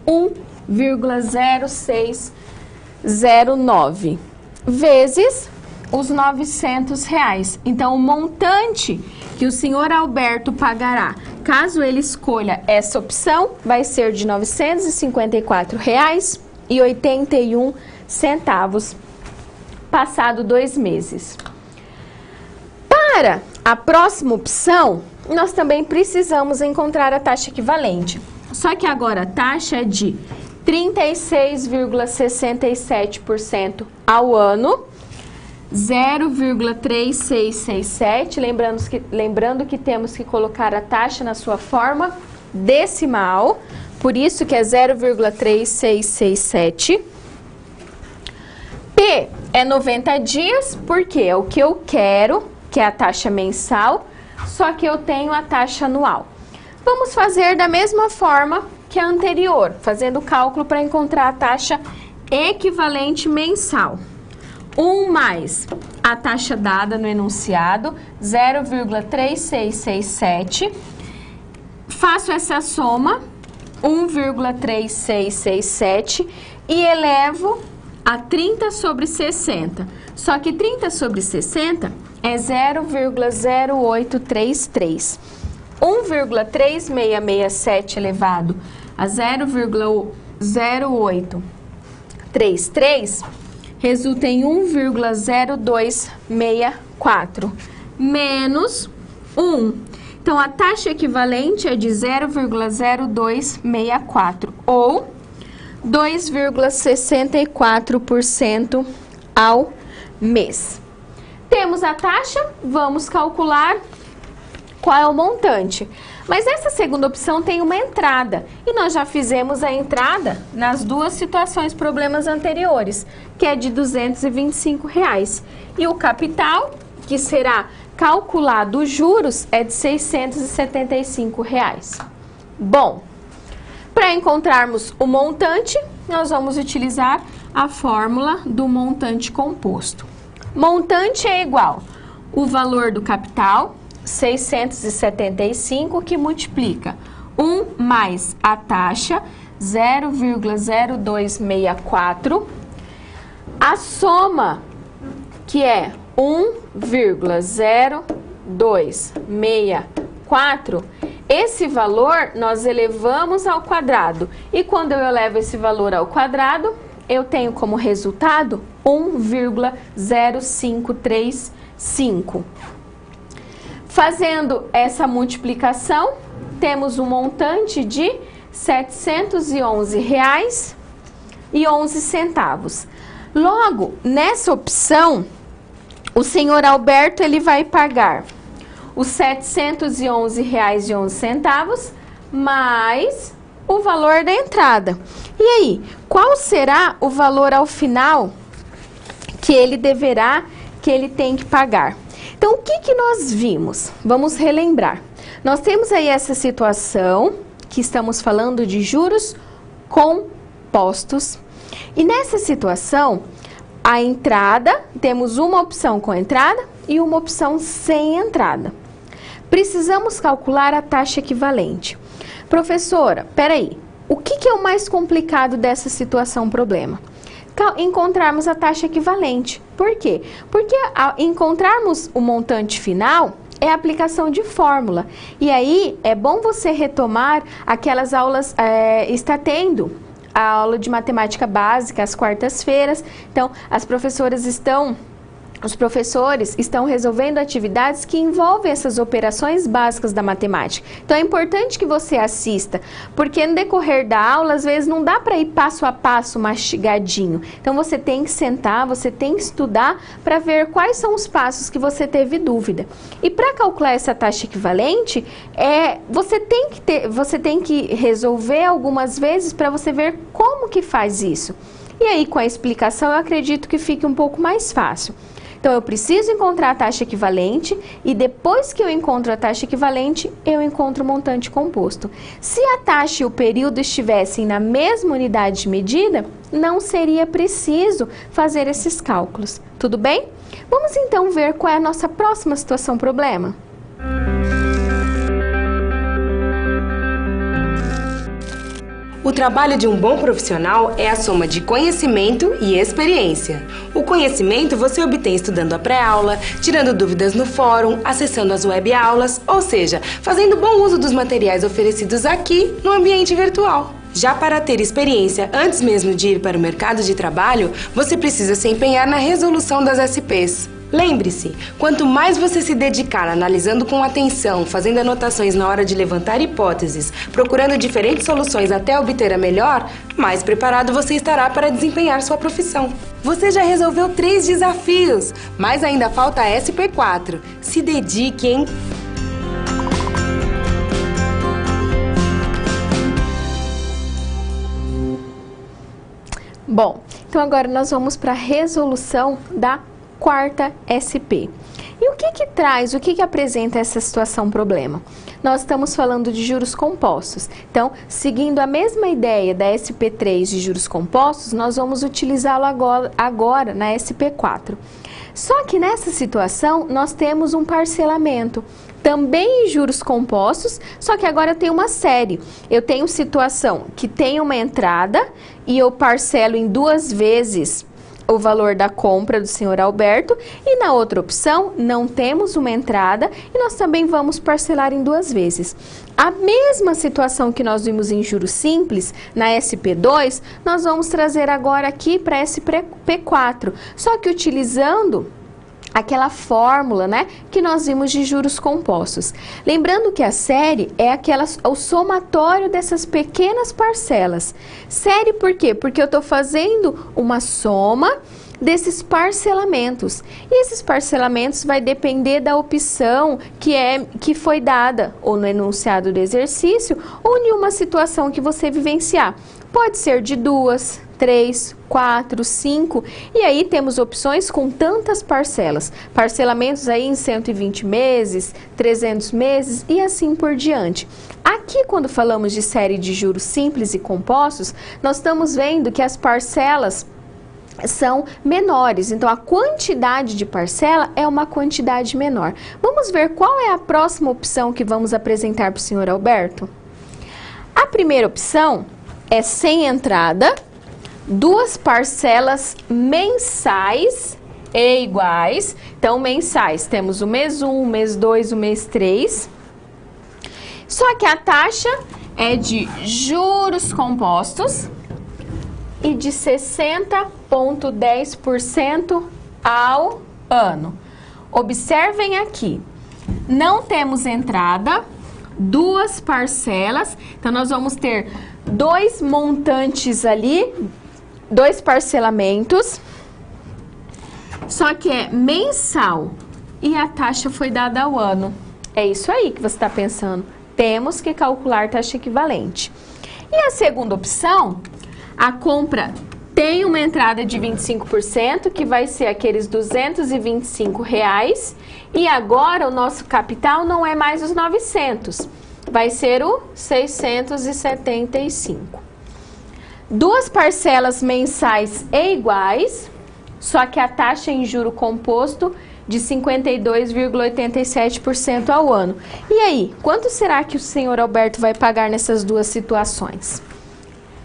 1,0609 vezes os R$900. Então, o montante que o senhor Alberto pagará, caso ele escolha essa opção, vai ser de R$ 954,81. centavos, passado 2 meses. Para a próxima opção, nós também precisamos encontrar a taxa equivalente. Só que agora a taxa é de 36,67% ao ano, 0,3667, lembrando que temos que colocar a taxa na sua forma decimal, por isso que é 0,3667. P é 90 dias, porque é o que eu quero, que é a taxa mensal, só que eu tenho a taxa anual. Vamos fazer da mesma forma que a anterior, fazendo o cálculo para encontrar a taxa equivalente mensal. 1 mais a taxa dada no enunciado, 0,3667. Faço essa soma, 1,3667, e elevo a 30 sobre 60. Só que 30 sobre 60 é 0,0833. 1,3667 elevado a 0,0833 resulta em 1,0264 menos 1. Então, a taxa equivalente é de 0,0264 ou 2,64% ao mês. Temos a taxa, vamos calcular qual é o montante. Mas essa segunda opção tem uma entrada, e nós já fizemos a entrada nas duas situações, problemas anteriores, que é de R$ 225. E o capital, que será calculado os juros, é de R$ 675. Bom, para encontrarmos o montante, nós vamos utilizar a fórmula do montante composto. Montante é igual o valor do capital, 675, que multiplica 1 mais a taxa, 0,0264, a soma, que é 1,0264, esse valor nós elevamos ao quadrado. E quando eu elevo esse valor ao quadrado, eu tenho como resultado 1,0535. Fazendo essa multiplicação, temos um montante de R$ 711,11. Logo, nessa opção, o senhor Alberto ele vai pagar os R$ 711,11 mais o valor da entrada. E aí, qual será o valor ao final que ele tem que pagar? Então, o que nós vimos? Vamos relembrar. Nós temos aí essa situação que estamos falando de juros compostos. E nessa situação, a entrada, temos uma opção com entrada e uma opção sem entrada. Precisamos calcular a taxa equivalente. Professora, peraí, o que é o mais complicado dessa situação problema? Encontrarmos a taxa equivalente. Por quê? Porque ao encontrarmos o montante final é a aplicação de fórmula. E aí é bom você retomar aquelas aulas, está tendo a aula de matemática básica às quartas-feiras. Então, os professores estão resolvendo atividades que envolvem essas operações básicas da matemática. Então, é importante que você assista, porque no decorrer da aula, às vezes, não dá para ir passo a passo mastigadinho. Então, você tem que sentar, você tem que estudar para ver quais são os passos que você teve dúvida. E para calcular essa taxa equivalente, você tem que resolver algumas vezes para você ver como que faz isso. E aí, com a explicação, eu acredito que fique um pouco mais fácil. Então, eu preciso encontrar a taxa equivalente e depois que eu encontro a taxa equivalente, eu encontro o montante composto. Se a taxa e o período estivessem na mesma unidade de medida, não seria preciso fazer esses cálculos. Tudo bem? Vamos então ver qual é a nossa próxima situação problema. O trabalho de um bom profissional é a soma de conhecimento e experiência. O conhecimento você obtém estudando a pré-aula, tirando dúvidas no fórum, acessando as web-aulas, ou seja, fazendo bom uso dos materiais oferecidos aqui no ambiente virtual. Já para ter experiência antes mesmo de ir para o mercado de trabalho, você precisa se empenhar na resolução das SPs. Lembre-se, quanto mais você se dedicar analisando com atenção, fazendo anotações na hora de levantar hipóteses, procurando diferentes soluções até obter a melhor, mais preparado você estará para desempenhar sua profissão. Você já resolveu 3 desafios, mas ainda falta a SP4. Se dedique, hein? Bom, então agora nós vamos para a resolução da quarta SP. E o que traz, o que apresenta essa situação problema? Nós estamos falando de juros compostos. Então, seguindo a mesma ideia da SP3 de juros compostos, nós vamos utilizá-lo agora na SP4. Só que nessa situação, nós temos um parcelamento. Também em juros compostos, só que agora eu tenho uma série. Eu tenho situação que tem uma entrada e eu parcelo em 2 vezes o valor da compra do senhor Alberto, e na outra opção não temos uma entrada e nós também vamos parcelar em 2 vezes. A mesma situação que nós vimos em juros simples, na SP2, nós vamos trazer agora aqui para a SP4, só que utilizando aquela fórmula, né, que nós vimos de juros compostos. Lembrando que a série é o somatório dessas pequenas parcelas. Série por quê? Porque eu estou fazendo uma soma desses parcelamentos. E esses parcelamentos vai depender da opção que foi dada, ou no enunciado do exercício, ou em uma situação que você vivenciar. Pode ser de 2, 3, 4, 5, e aí temos opções com tantas parcelas. Parcelamentos aí em 120 meses, 300 meses e assim por diante. Aqui, quando falamos de série de juros simples e compostos, nós estamos vendo que as parcelas são menores, então a quantidade de parcela é uma quantidade menor. Vamos ver qual é a próxima opção que vamos apresentar para o senhor Alberto? A primeira opção é sem entrada, 2 parcelas mensais e iguais. Então, mensais, temos o mês 1, o mês 2, o mês 3. Só que a taxa é de juros compostos e de 60,10% ao ano. Observem aqui, não temos entrada, 2 parcelas, então nós vamos ter 2 montantes ali, 2 parcelamentos, só que é mensal e a taxa foi dada ao ano. É isso aí que você está pensando. Temos que calcular taxa equivalente. E a segunda opção, a compra tem uma entrada de 25%, que vai ser aqueles R$225, e agora o nosso capital não é mais os 900, vai ser o 675. 2 parcelas mensais e iguais, só que a taxa em juro composto de 52,87% ao ano. E aí, quanto será que o senhor Alberto vai pagar nessas 2 situações?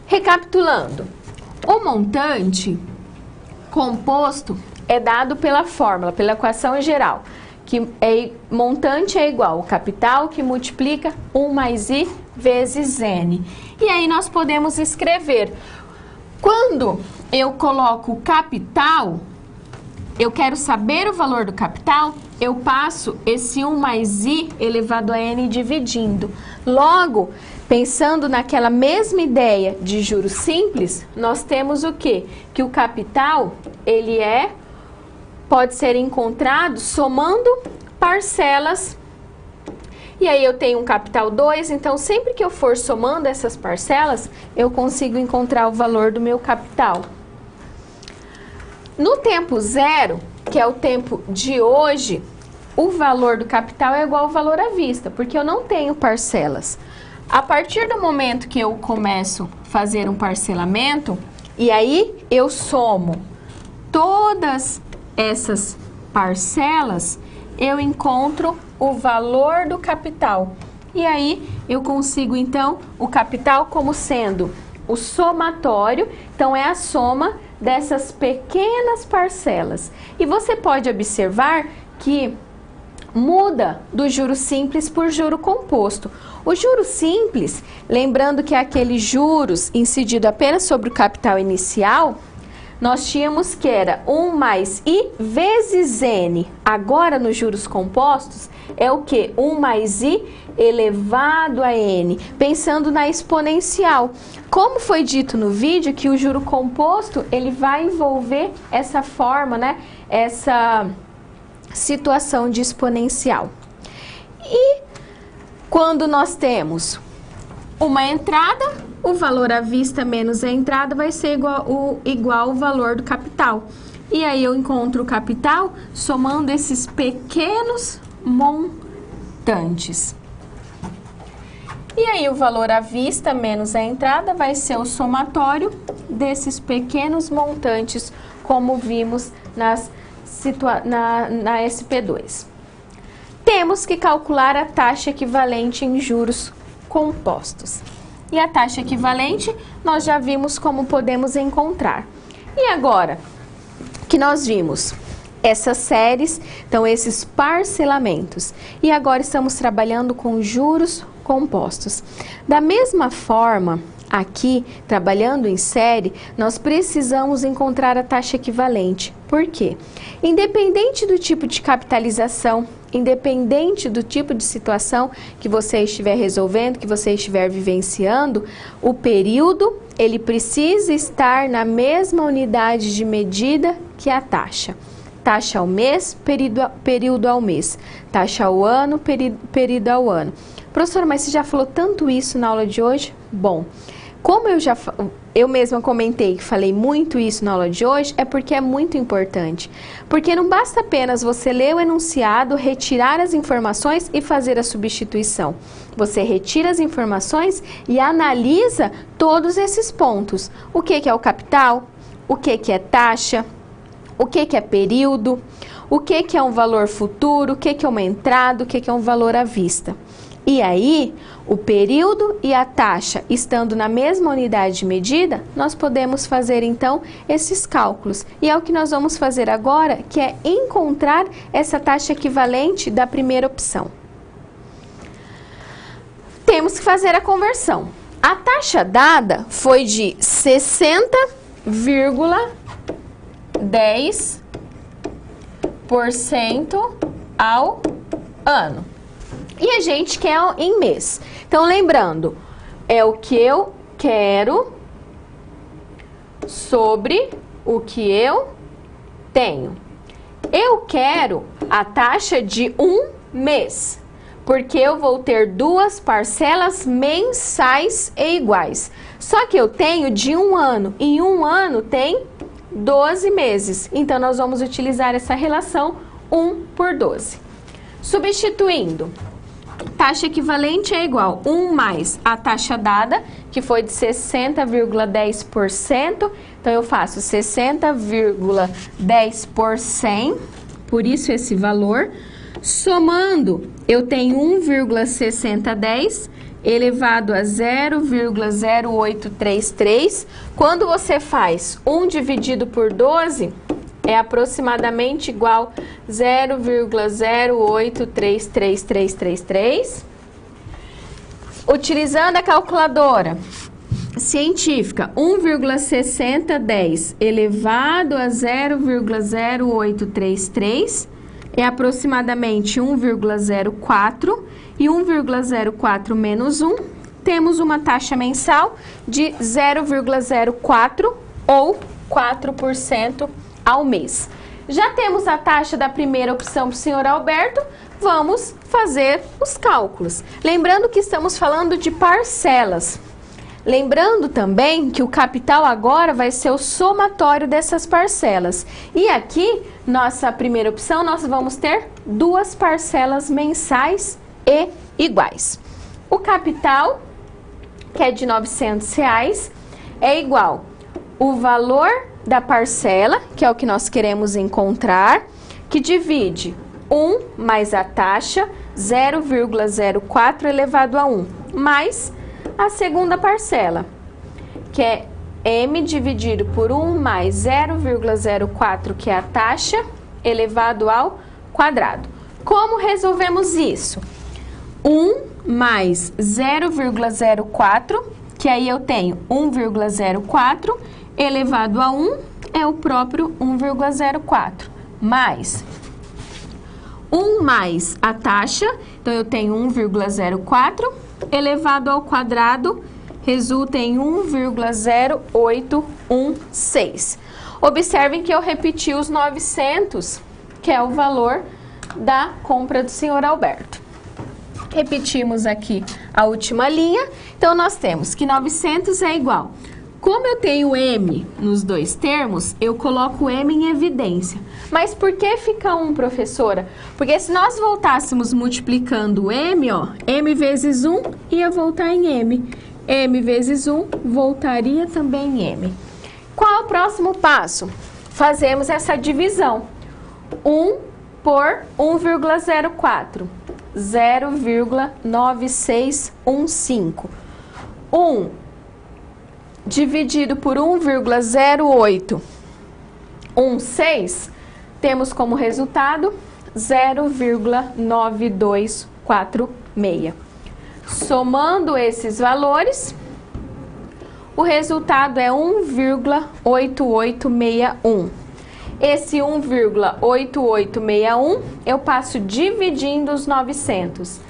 Recapitulando, o montante composto é dado pela fórmula, pela equação geral, que montante é igual ao capital que multiplica 1 mais I vezes N. E aí nós podemos escrever, quando eu coloco capital, eu quero saber o valor do capital, eu passo esse 1 mais I elevado a N dividindo. Logo, pensando naquela mesma ideia de juros simples, nós temos o quê? Que o capital, ele pode ser encontrado somando parcelas. E aí eu tenho um capital 2, então sempre que eu for somando essas parcelas, eu consigo encontrar o valor do meu capital. No tempo zero, que é o tempo de hoje, o valor do capital é igual ao valor à vista, porque eu não tenho parcelas. A partir do momento que eu começo a fazer um parcelamento, e aí eu somo todas essas parcelas, eu encontro o valor do capital. E aí eu consigo então o capital como sendo o somatório, então é a soma dessas pequenas parcelas. E você pode observar que muda do juro simples por juro composto. O juro simples, lembrando que é aquele juros incidido apenas sobre o capital inicial, nós tínhamos que era 1 mais I vezes N. Agora, nos juros compostos, é o que? 1 mais I elevado a N, pensando na exponencial. Como foi dito no vídeo, que o juro composto, ele vai envolver essa forma, né? Essa situação de exponencial. E quando nós temos uma entrada, o valor à vista menos a entrada vai ser igual ao valor do capital. E aí eu encontro o capital somando esses pequenos montantes. E aí o valor à vista menos a entrada vai ser o somatório desses pequenos montantes, como vimos na SP2. Temos que calcular a taxa equivalente em juros compostos. E a taxa equivalente nós já vimos como podemos encontrar. E agora que nós vimos essas séries, então esses parcelamentos, e agora estamos trabalhando com juros compostos. Da mesma forma, aqui, trabalhando em série, nós precisamos encontrar a taxa equivalente. Por quê? Independente do tipo de capitalização, independente do tipo de situação que você estiver resolvendo, que você estiver vivenciando, o período, ele precisa estar na mesma unidade de medida que a taxa. Taxa ao mês, período ao mês. Taxa ao ano, período ao ano. Professora, mas você já falou tanto isso na aula de hoje? Bom, como eu mesma comentei que falei muito isso na aula de hoje, é porque é muito importante. Porque não basta apenas você ler o enunciado, retirar as informações e fazer a substituição. Você retira as informações e analisa todos esses pontos. O que é o capital? O que é taxa? O que é período? O que é um valor futuro? O que é uma entrada? O que é um valor à vista? E aí, o período e a taxa estando na mesma unidade de medida, nós podemos fazer então esses cálculos. E é o que nós vamos fazer agora, que é encontrar essa taxa equivalente da primeira opção. Temos que fazer a conversão. A taxa dada foi de 60,10% ao ano. E a gente quer em mês. Então, lembrando, é o que eu quero sobre o que eu tenho. Eu quero a taxa de um mês, porque eu vou ter duas parcelas mensais e iguais. Só que eu tenho de um ano. Em um ano tem 12 meses. Então, nós vamos utilizar essa relação 1 por 12. Substituindo, taxa equivalente é igual 1 mais a taxa dada, que foi de 60,10%. Então, eu faço 60,10 por 100, por isso esse valor. Somando, eu tenho 1,6010 elevado a 0,0833. Quando você faz 1 dividido por 12, é aproximadamente igual a 0,0833333. Utilizando a calculadora científica, 1,6010 elevado a 0,0833 é aproximadamente 1,04, e 1,04 menos 1, temos uma taxa mensal de 0,04 ou 4% ao mês. Já temos a taxa da primeira opção para o senhor Alberto, vamos fazer os cálculos. Lembrando que estamos falando de parcelas. Lembrando também que o capital agora vai ser o somatório dessas parcelas. E aqui, nossa primeira opção, nós vamos ter duas parcelas mensais e iguais. O capital, que é de R$900, é igual o valor da parcela, que é o que nós queremos encontrar, que divide 1 mais a taxa, 0,04 elevado a 1, mais a segunda parcela, que é M dividido por 1 mais 0,04, que é a taxa, elevado ao quadrado. Como resolvemos isso? 1 mais 0,04, que aí eu tenho 1,04 elevado a 1 é o próprio 1,04, mais 1 mais a taxa, então eu tenho 1,04 elevado ao quadrado, resulta em 1,0816. Observem que eu repeti os 900, que é o valor da compra do senhor Alberto. Repetimos aqui a última linha, então nós temos que 900 é igual. Como eu tenho M nos dois termos, eu coloco M em evidência. Mas por que fica 1, professora? Porque se nós voltássemos multiplicando M, ó, M vezes 1 ia voltar em M. M vezes 1 voltaria também em M. Qual é o próximo passo? Fazemos essa divisão. 1 por 1,04. 0,9615. 1 dividido por 1,0816, temos como resultado 0,9246. Somando esses valores, o resultado é 1,8861. Esse 1,8861 eu passo dividindo os 900.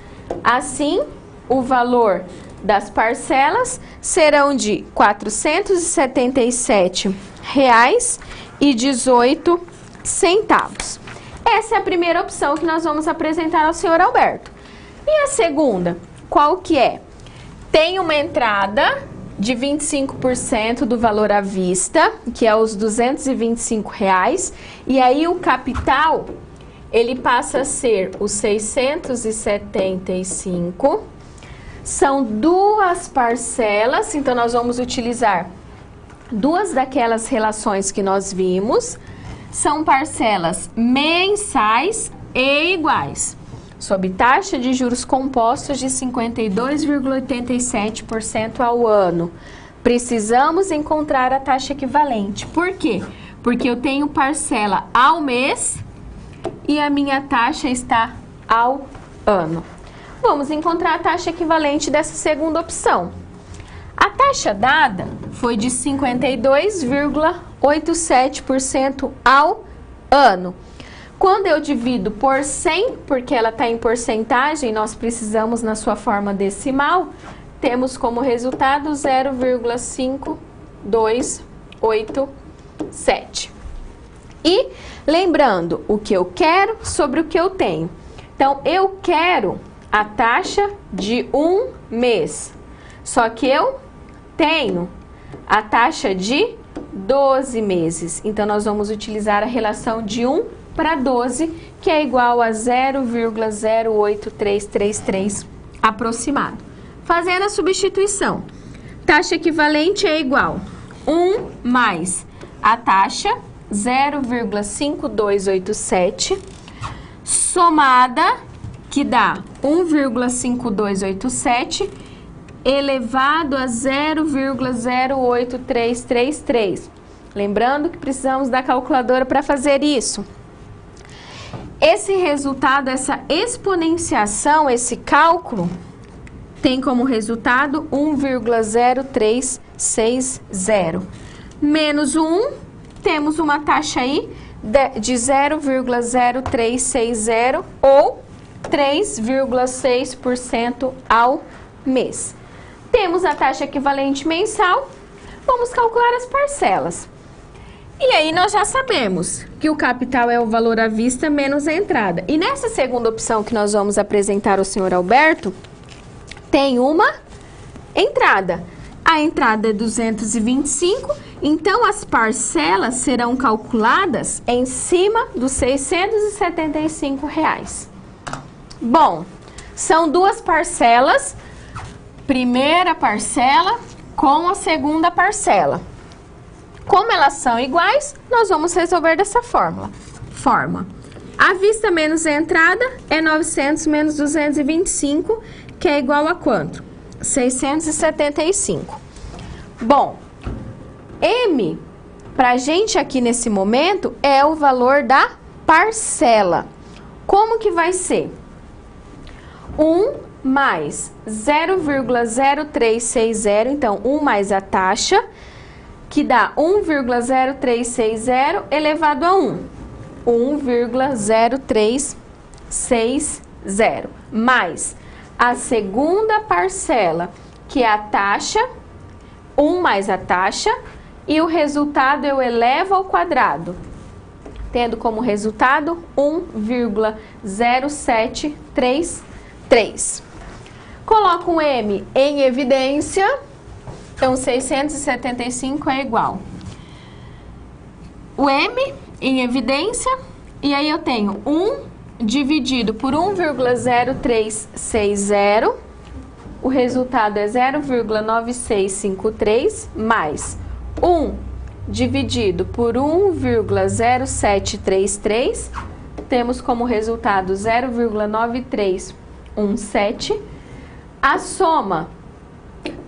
Assim, o valor das parcelas serão de R$ 477,18. Essa é a primeira opção que nós vamos apresentar ao senhor Alberto. E a segunda, qual que é? Tem uma entrada de 25% do valor à vista, que é os R$ 225, e aí o capital, ele passa a ser os 675. São duas parcelas, então nós vamos utilizar duas daquelas relações que nós vimos. São parcelas mensais e iguais, sob taxa de juros compostos de 52,87% ao ano. Precisamos encontrar a taxa equivalente. Por quê? Porque eu tenho parcela ao mês e a minha taxa está ao ano. Vamos encontrar a taxa equivalente dessa segunda opção. A taxa dada foi de 52,87% ao ano. Quando eu divido por 100, porque ela está em porcentagem, nós precisamos na sua forma decimal, temos como resultado 0,5287. E lembrando o que eu quero sobre o que eu tenho. Então, eu quero a taxa de um mês, só que eu tenho a taxa de 12 meses. Então, nós vamos utilizar a relação de 1 para 12, que é igual a 0,08333 aproximado. Fazendo a substituição, taxa equivalente é igual 1 mais a taxa 0,5287 somada, que dá 1,5287 elevado a 0,08333. Lembrando que precisamos da calculadora para fazer isso. Esse resultado, essa exponenciação, esse cálculo, tem como resultado 1,0360. Menos o 1, temos uma taxa aí de 0,0360 ou 3,6% ao mês. Temos a taxa equivalente mensal, vamos calcular as parcelas. E aí nós já sabemos que o capital é o valor à vista menos a entrada. E nessa segunda opção que nós vamos apresentar ao senhor Alberto, tem uma entrada. A entrada é 225, então as parcelas serão calculadas em cima dos R$ 675. Bom, são duas parcelas, primeira parcela com a segunda parcela. Como elas são iguais, nós vamos resolver dessa forma. A vista menos a entrada é 900 menos 225, que é igual a quanto? 675. Bom, M, pra gente aqui nesse momento, é o valor da parcela. Como que vai ser? 1 mais 0,0360, então 1 mais a taxa, que dá 1,0360 elevado a 1. 1,0360 mais a segunda parcela, que é a taxa, 1 mais a taxa, e o resultado eu elevo ao quadrado, tendo como resultado 1,0733. Coloco um M em evidência, então 675 é igual. O M em evidência, e aí eu tenho 1 dividido por 1,0360, o resultado é 0,9653, mais 1 dividido por 1,0733, temos como resultado 0,9317. A soma,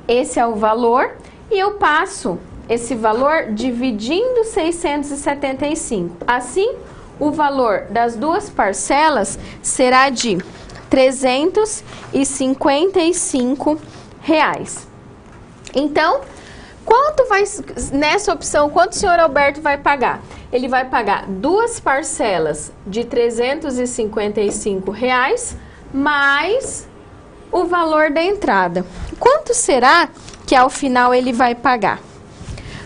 esse é o valor, e eu passo esse valor dividindo 675. Assim, o valor das duas parcelas será de R$ 355. Então, quanto vai, nessa opção, quanto o senhor Alberto vai pagar? Ele vai pagar duas parcelas de R$ 355 mais o valor da entrada. Quanto será que ao final ele vai pagar?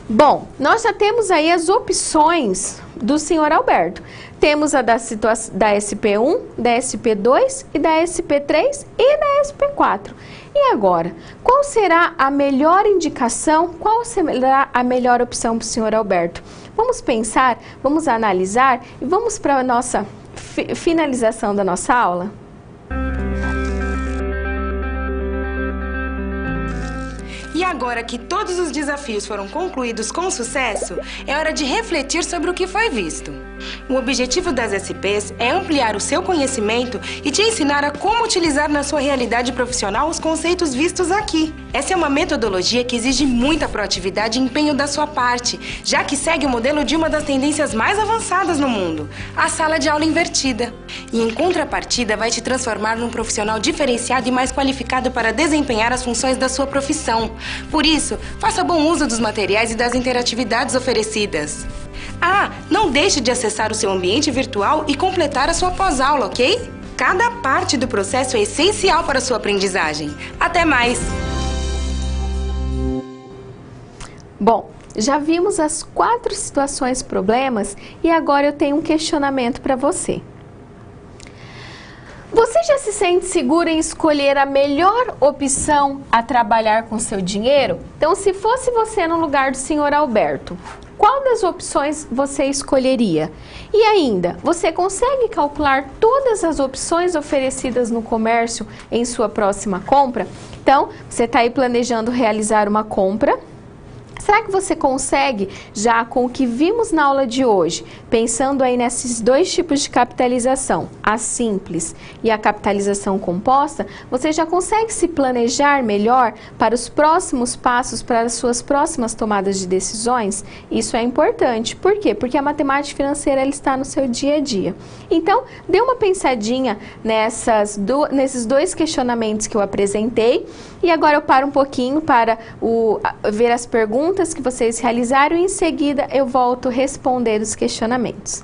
Bom, nós já temos aí as opções do senhor Alberto. Temos a da SP1, da SP2 e da SP3 e da SP4. E agora, qual será a melhor indicação, qual será a melhor opção para o senhor Alberto? Vamos pensar, vamos analisar e vamos para a nossa finalização da nossa aula? E agora que todos os desafios foram concluídos com sucesso, é hora de refletir sobre o que foi visto. O objetivo das SPs é ampliar o seu conhecimento e te ensinar a como utilizar na sua realidade profissional os conceitos vistos aqui. Essa é uma metodologia que exige muita proatividade e empenho da sua parte, já que segue o modelo de uma das tendências mais avançadas no mundo, a sala de aula invertida. E em contrapartida, vai te transformar num profissional diferenciado e mais qualificado para desempenhar as funções da sua profissão. Por isso, faça bom uso dos materiais e das interatividades oferecidas. Ah, não deixe de acessar o seu ambiente virtual e completar a sua pós-aula, ok? Cada parte do processo é essencial para a sua aprendizagem. Até mais! Bom, já vimos as 4 situações problemas e agora eu tenho um questionamento para você. Você já se sente seguro em escolher a melhor opção a trabalhar com seu dinheiro? Então, se fosse você no lugar do senhor Alberto, qual das opções você escolheria? E ainda, você consegue calcular todas as opções oferecidas no comércio em sua próxima compra? Então, você está aí planejando realizar uma compra. Será que você consegue, já com o que vimos na aula de hoje, pensando aí nesses 2 tipos de capitalização, a simples e a capitalização composta, você já consegue se planejar melhor para os próximos passos, para as suas próximas tomadas de decisões? Isso é importante. Por quê? Porque a matemática financeira ela está no seu dia a dia. Então, dê uma pensadinha nesses 2 questionamentos que eu apresentei e agora eu paro um pouquinho para ver as perguntas que vocês realizaram e em seguida eu volto a responder os questionamentos.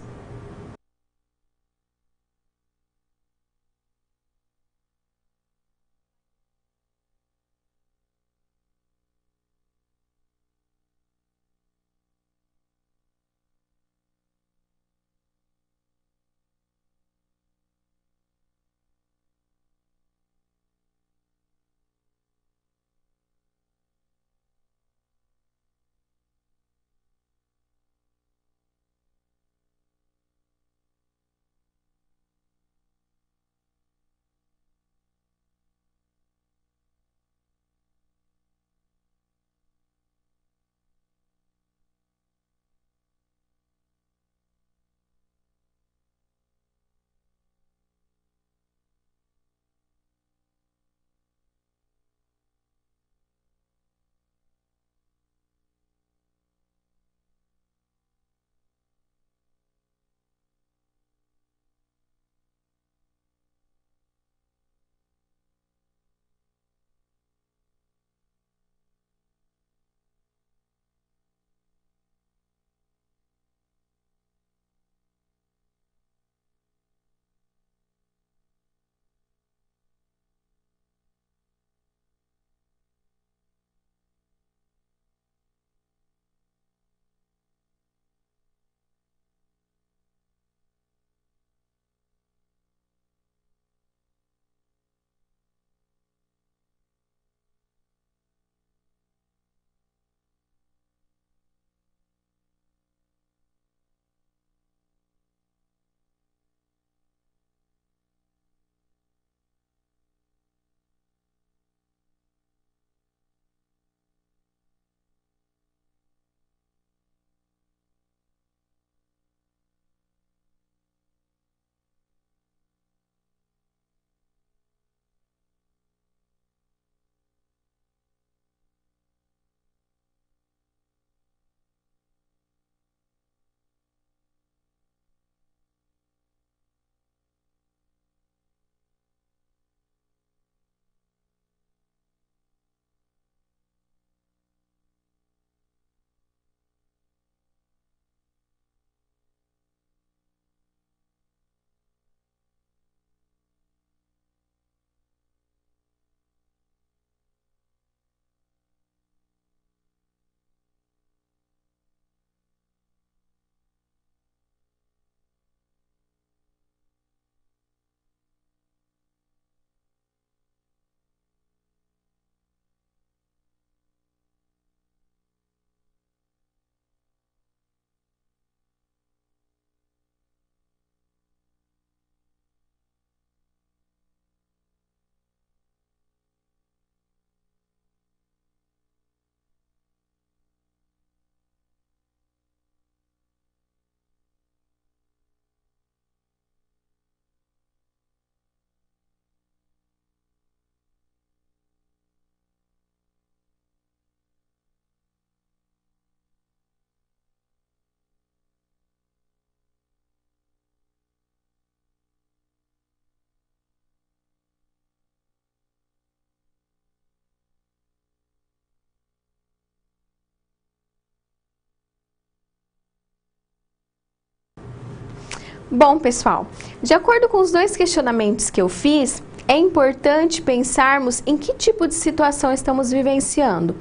Bom, pessoal, de acordo com os dois questionamentos que eu fiz, é importante pensarmos em que tipo de situação estamos vivenciando.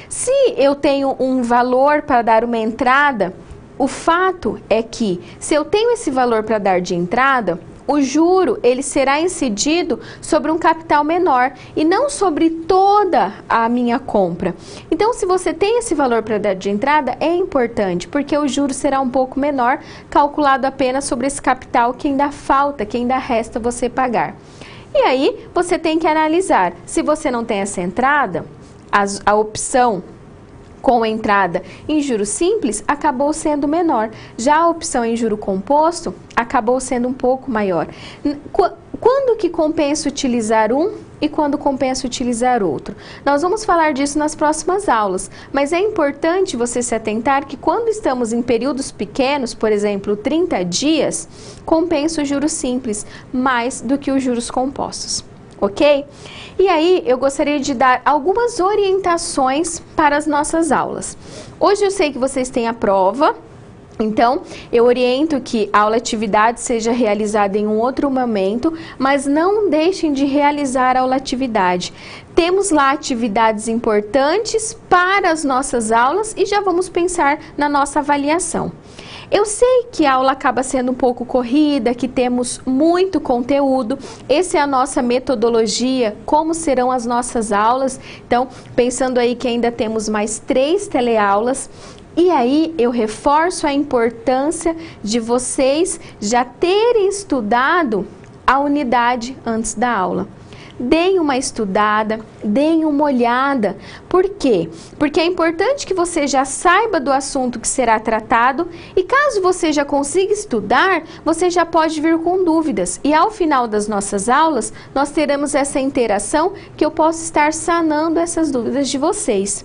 Se eu tenho um valor para dar uma entrada, o fato é que, se eu tenho esse valor para dar de entrada, o juro ele será incidido sobre um capital menor e não sobre toda a minha compra. Então, se você tem esse valor para dar de entrada, é importante, porque o juro será um pouco menor, calculado apenas sobre esse capital que ainda falta, que ainda resta você pagar. E aí, você tem que analisar, se você não tem essa entrada, a opção com entrada em juro simples acabou sendo menor. Já a opção em juro composto acabou sendo um pouco maior. Quando que compensa utilizar um e quando compensa utilizar outro? Nós vamos falar disso nas próximas aulas, mas é importante você se atentar que quando estamos em períodos pequenos, por exemplo, 30 dias, compensa o juro simples mais do que os juros compostos. Ok? E aí, eu gostaria de dar algumas orientações para as nossas aulas. Hoje eu sei que vocês têm a prova, então eu oriento que a aula-atividade seja realizada em um outro momento, mas não deixem de realizar a aula-atividade. Temos lá atividades importantes para as nossas aulas e já vamos pensar na nossa avaliação. Eu sei que a aula acaba sendo um pouco corrida, que temos muito conteúdo. Essa é a nossa metodologia, como serão as nossas aulas. Então, pensando aí que ainda temos mais 3 teleaulas. E aí, eu reforço a importância de vocês já terem estudado a unidade antes da aula. Deem uma estudada, deem uma olhada. Por quê? Porque é importante que você já saiba do assunto que será tratado e caso você já consiga estudar, você já pode vir com dúvidas. E ao final das nossas aulas, nós teremos essa interação que eu posso estar sanando essas dúvidas de vocês.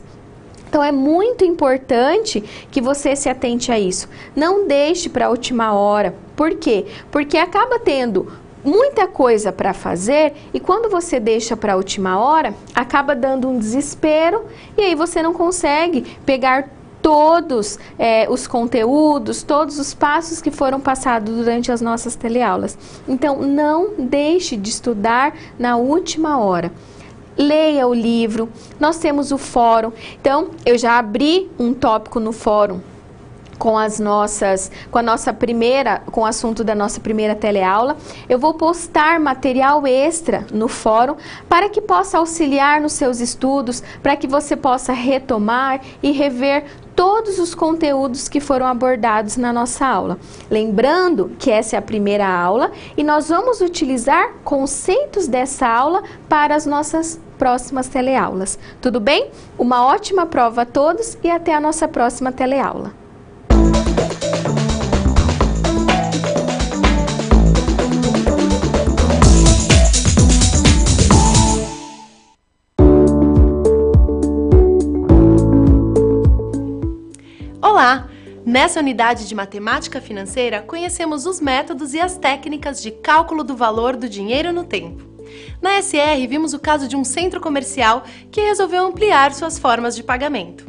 Então, é muito importante que você se atente a isso. Não deixe para a última hora. Por quê? Porque acaba tendo muita coisa para fazer e quando você deixa para a última hora, acaba dando um desespero e aí você não consegue pegar todos os conteúdos, todos os passos que foram passados durante as nossas teleaulas. Então, não deixe de estudar na última hora. Leia o livro, nós temos o fórum. Então, eu já abri um tópico no fórum com o assunto da nossa primeira teleaula. Eu vou postar material extra no fórum para que possa auxiliar nos seus estudos, para que você possa retomar e rever todos os conteúdos que foram abordados na nossa aula. Lembrando que essa é a primeira aula e nós vamos utilizar conceitos dessa aula para as nossas próximas teleaulas. Tudo bem? Uma ótima prova a todos e até a nossa próxima teleaula. Olá! Nessa unidade de matemática financeira, conhecemos os métodos e as técnicas de cálculo do valor do dinheiro no tempo. Na SR, vimos o caso de um centro comercial que resolveu ampliar suas formas de pagamento.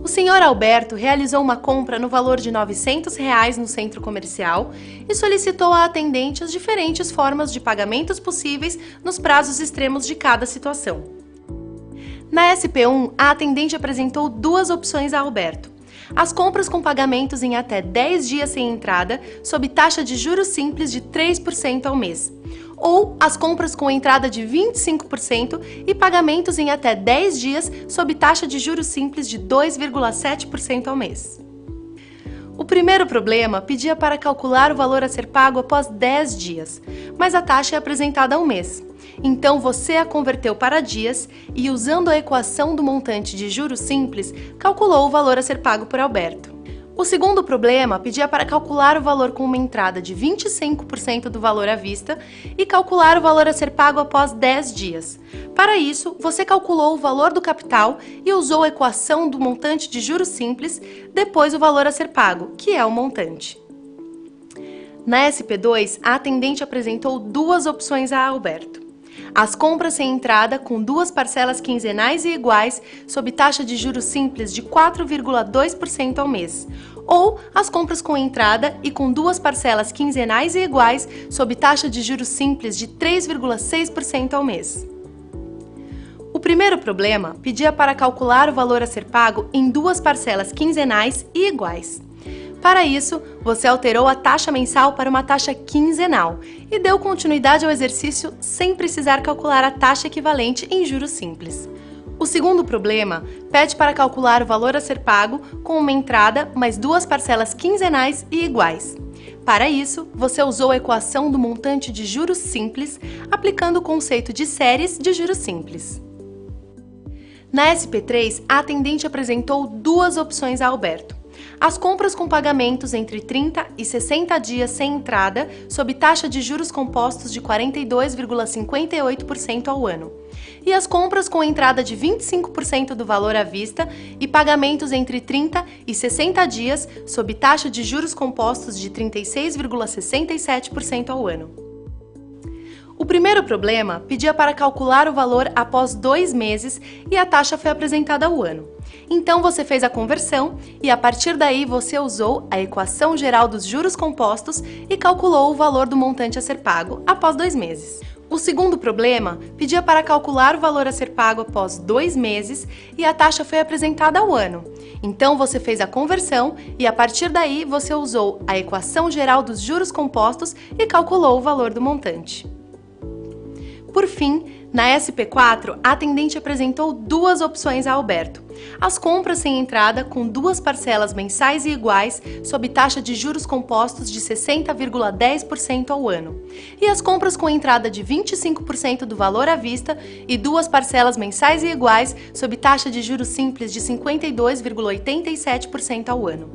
O senhor Alberto realizou uma compra no valor de R$ 900 no centro comercial e solicitou à atendente as diferentes formas de pagamentos possíveis nos prazos extremos de cada situação. Na SP1, a atendente apresentou 2 opções a Alberto. As compras com pagamentos em até 10 dias sem entrada, sob taxa de juros simples de 3% ao mês. Ou as compras com entrada de 25% e pagamentos em até 10 dias, sob taxa de juros simples de 2,7% ao mês. O primeiro problema pedia para calcular o valor a ser pago após 10 dias, mas a taxa é apresentada há um mês. Então você a converteu para dias e, usando a equação do montante de juros simples, calculou o valor a ser pago por Alberto. O segundo problema pedia para calcular o valor com uma entrada de 25% do valor à vista e calcular o valor a ser pago após 10 dias. Para isso, você calculou o valor do capital e usou a equação do montante de juros simples, depois o valor a ser pago, que é o montante. Na SP2, a atendente apresentou 2 opções a Alberto. As compras sem entrada com 2 parcelas quinzenais e iguais sob taxa de juros simples de 4,2% ao mês, ou as compras com entrada e com 2 parcelas quinzenais e iguais sob taxa de juros simples de 3,6% ao mês. O primeiro problema pedia para calcular o valor a ser pago em 2 parcelas quinzenais e iguais. Para isso, você alterou a taxa mensal para uma taxa quinzenal e deu continuidade ao exercício sem precisar calcular a taxa equivalente em juros simples. O segundo problema pede para calcular o valor a ser pago com uma entrada mais 2 parcelas quinzenais e iguais. Para isso, você usou a equação do montante de juros simples, aplicando o conceito de séries de juros simples. Na SP3, a atendente apresentou 2 opções a Alberto. As compras com pagamentos entre 30 e 60 dias sem entrada, sob taxa de juros compostos de 42,58% ao ano. E as compras com entrada de 25% do valor à vista e pagamentos entre 30 e 60 dias, sob taxa de juros compostos de 36,67% ao ano. O primeiro problema pedia para calcular o valor após 2 meses e a taxa foi apresentada ao ano. Então você fez a conversão e a partir daí você usou a equação geral dos juros compostos e calculou o valor do montante a ser pago após 2 meses. O segundo problema pedia para calcular o valor a ser pago após 2 meses e a taxa foi apresentada ao ano. Então você fez a conversão e a partir daí você usou a equação geral dos juros compostos e calculou o valor do montante. Por fim, na SP4, a atendente apresentou 2 opções a Alberto. As compras sem entrada com 2 parcelas mensais e iguais sob taxa de juros compostos de 60,10% ao ano. E as compras com entrada de 25% do valor à vista e 2 parcelas mensais e iguais sob taxa de juros simples de 52,87% ao ano.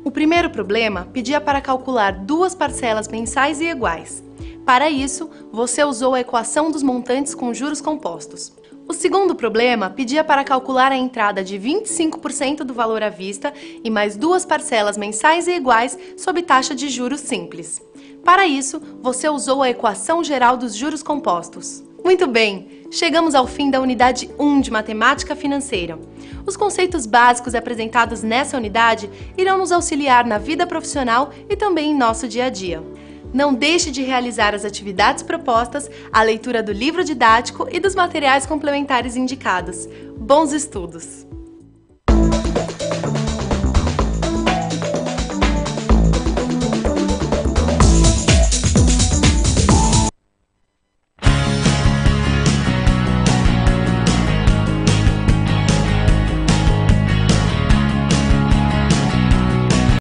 O primeiro problema pedia para calcular 2 parcelas mensais e iguais. Para isso, você usou a equação dos montantes com juros compostos. O segundo problema pedia para calcular a entrada de 25% do valor à vista e mais 2 parcelas mensais e iguais sob taxa de juros simples. Para isso, você usou a equação geral dos juros compostos. Muito bem! Chegamos ao fim da unidade 1 de Matemática Financeira. Os conceitos básicos apresentados nessa unidade irão nos auxiliar na vida profissional e também em nosso dia a dia. Não deixe de realizar as atividades propostas, a leitura do livro didático e dos materiais complementares indicados. Bons estudos!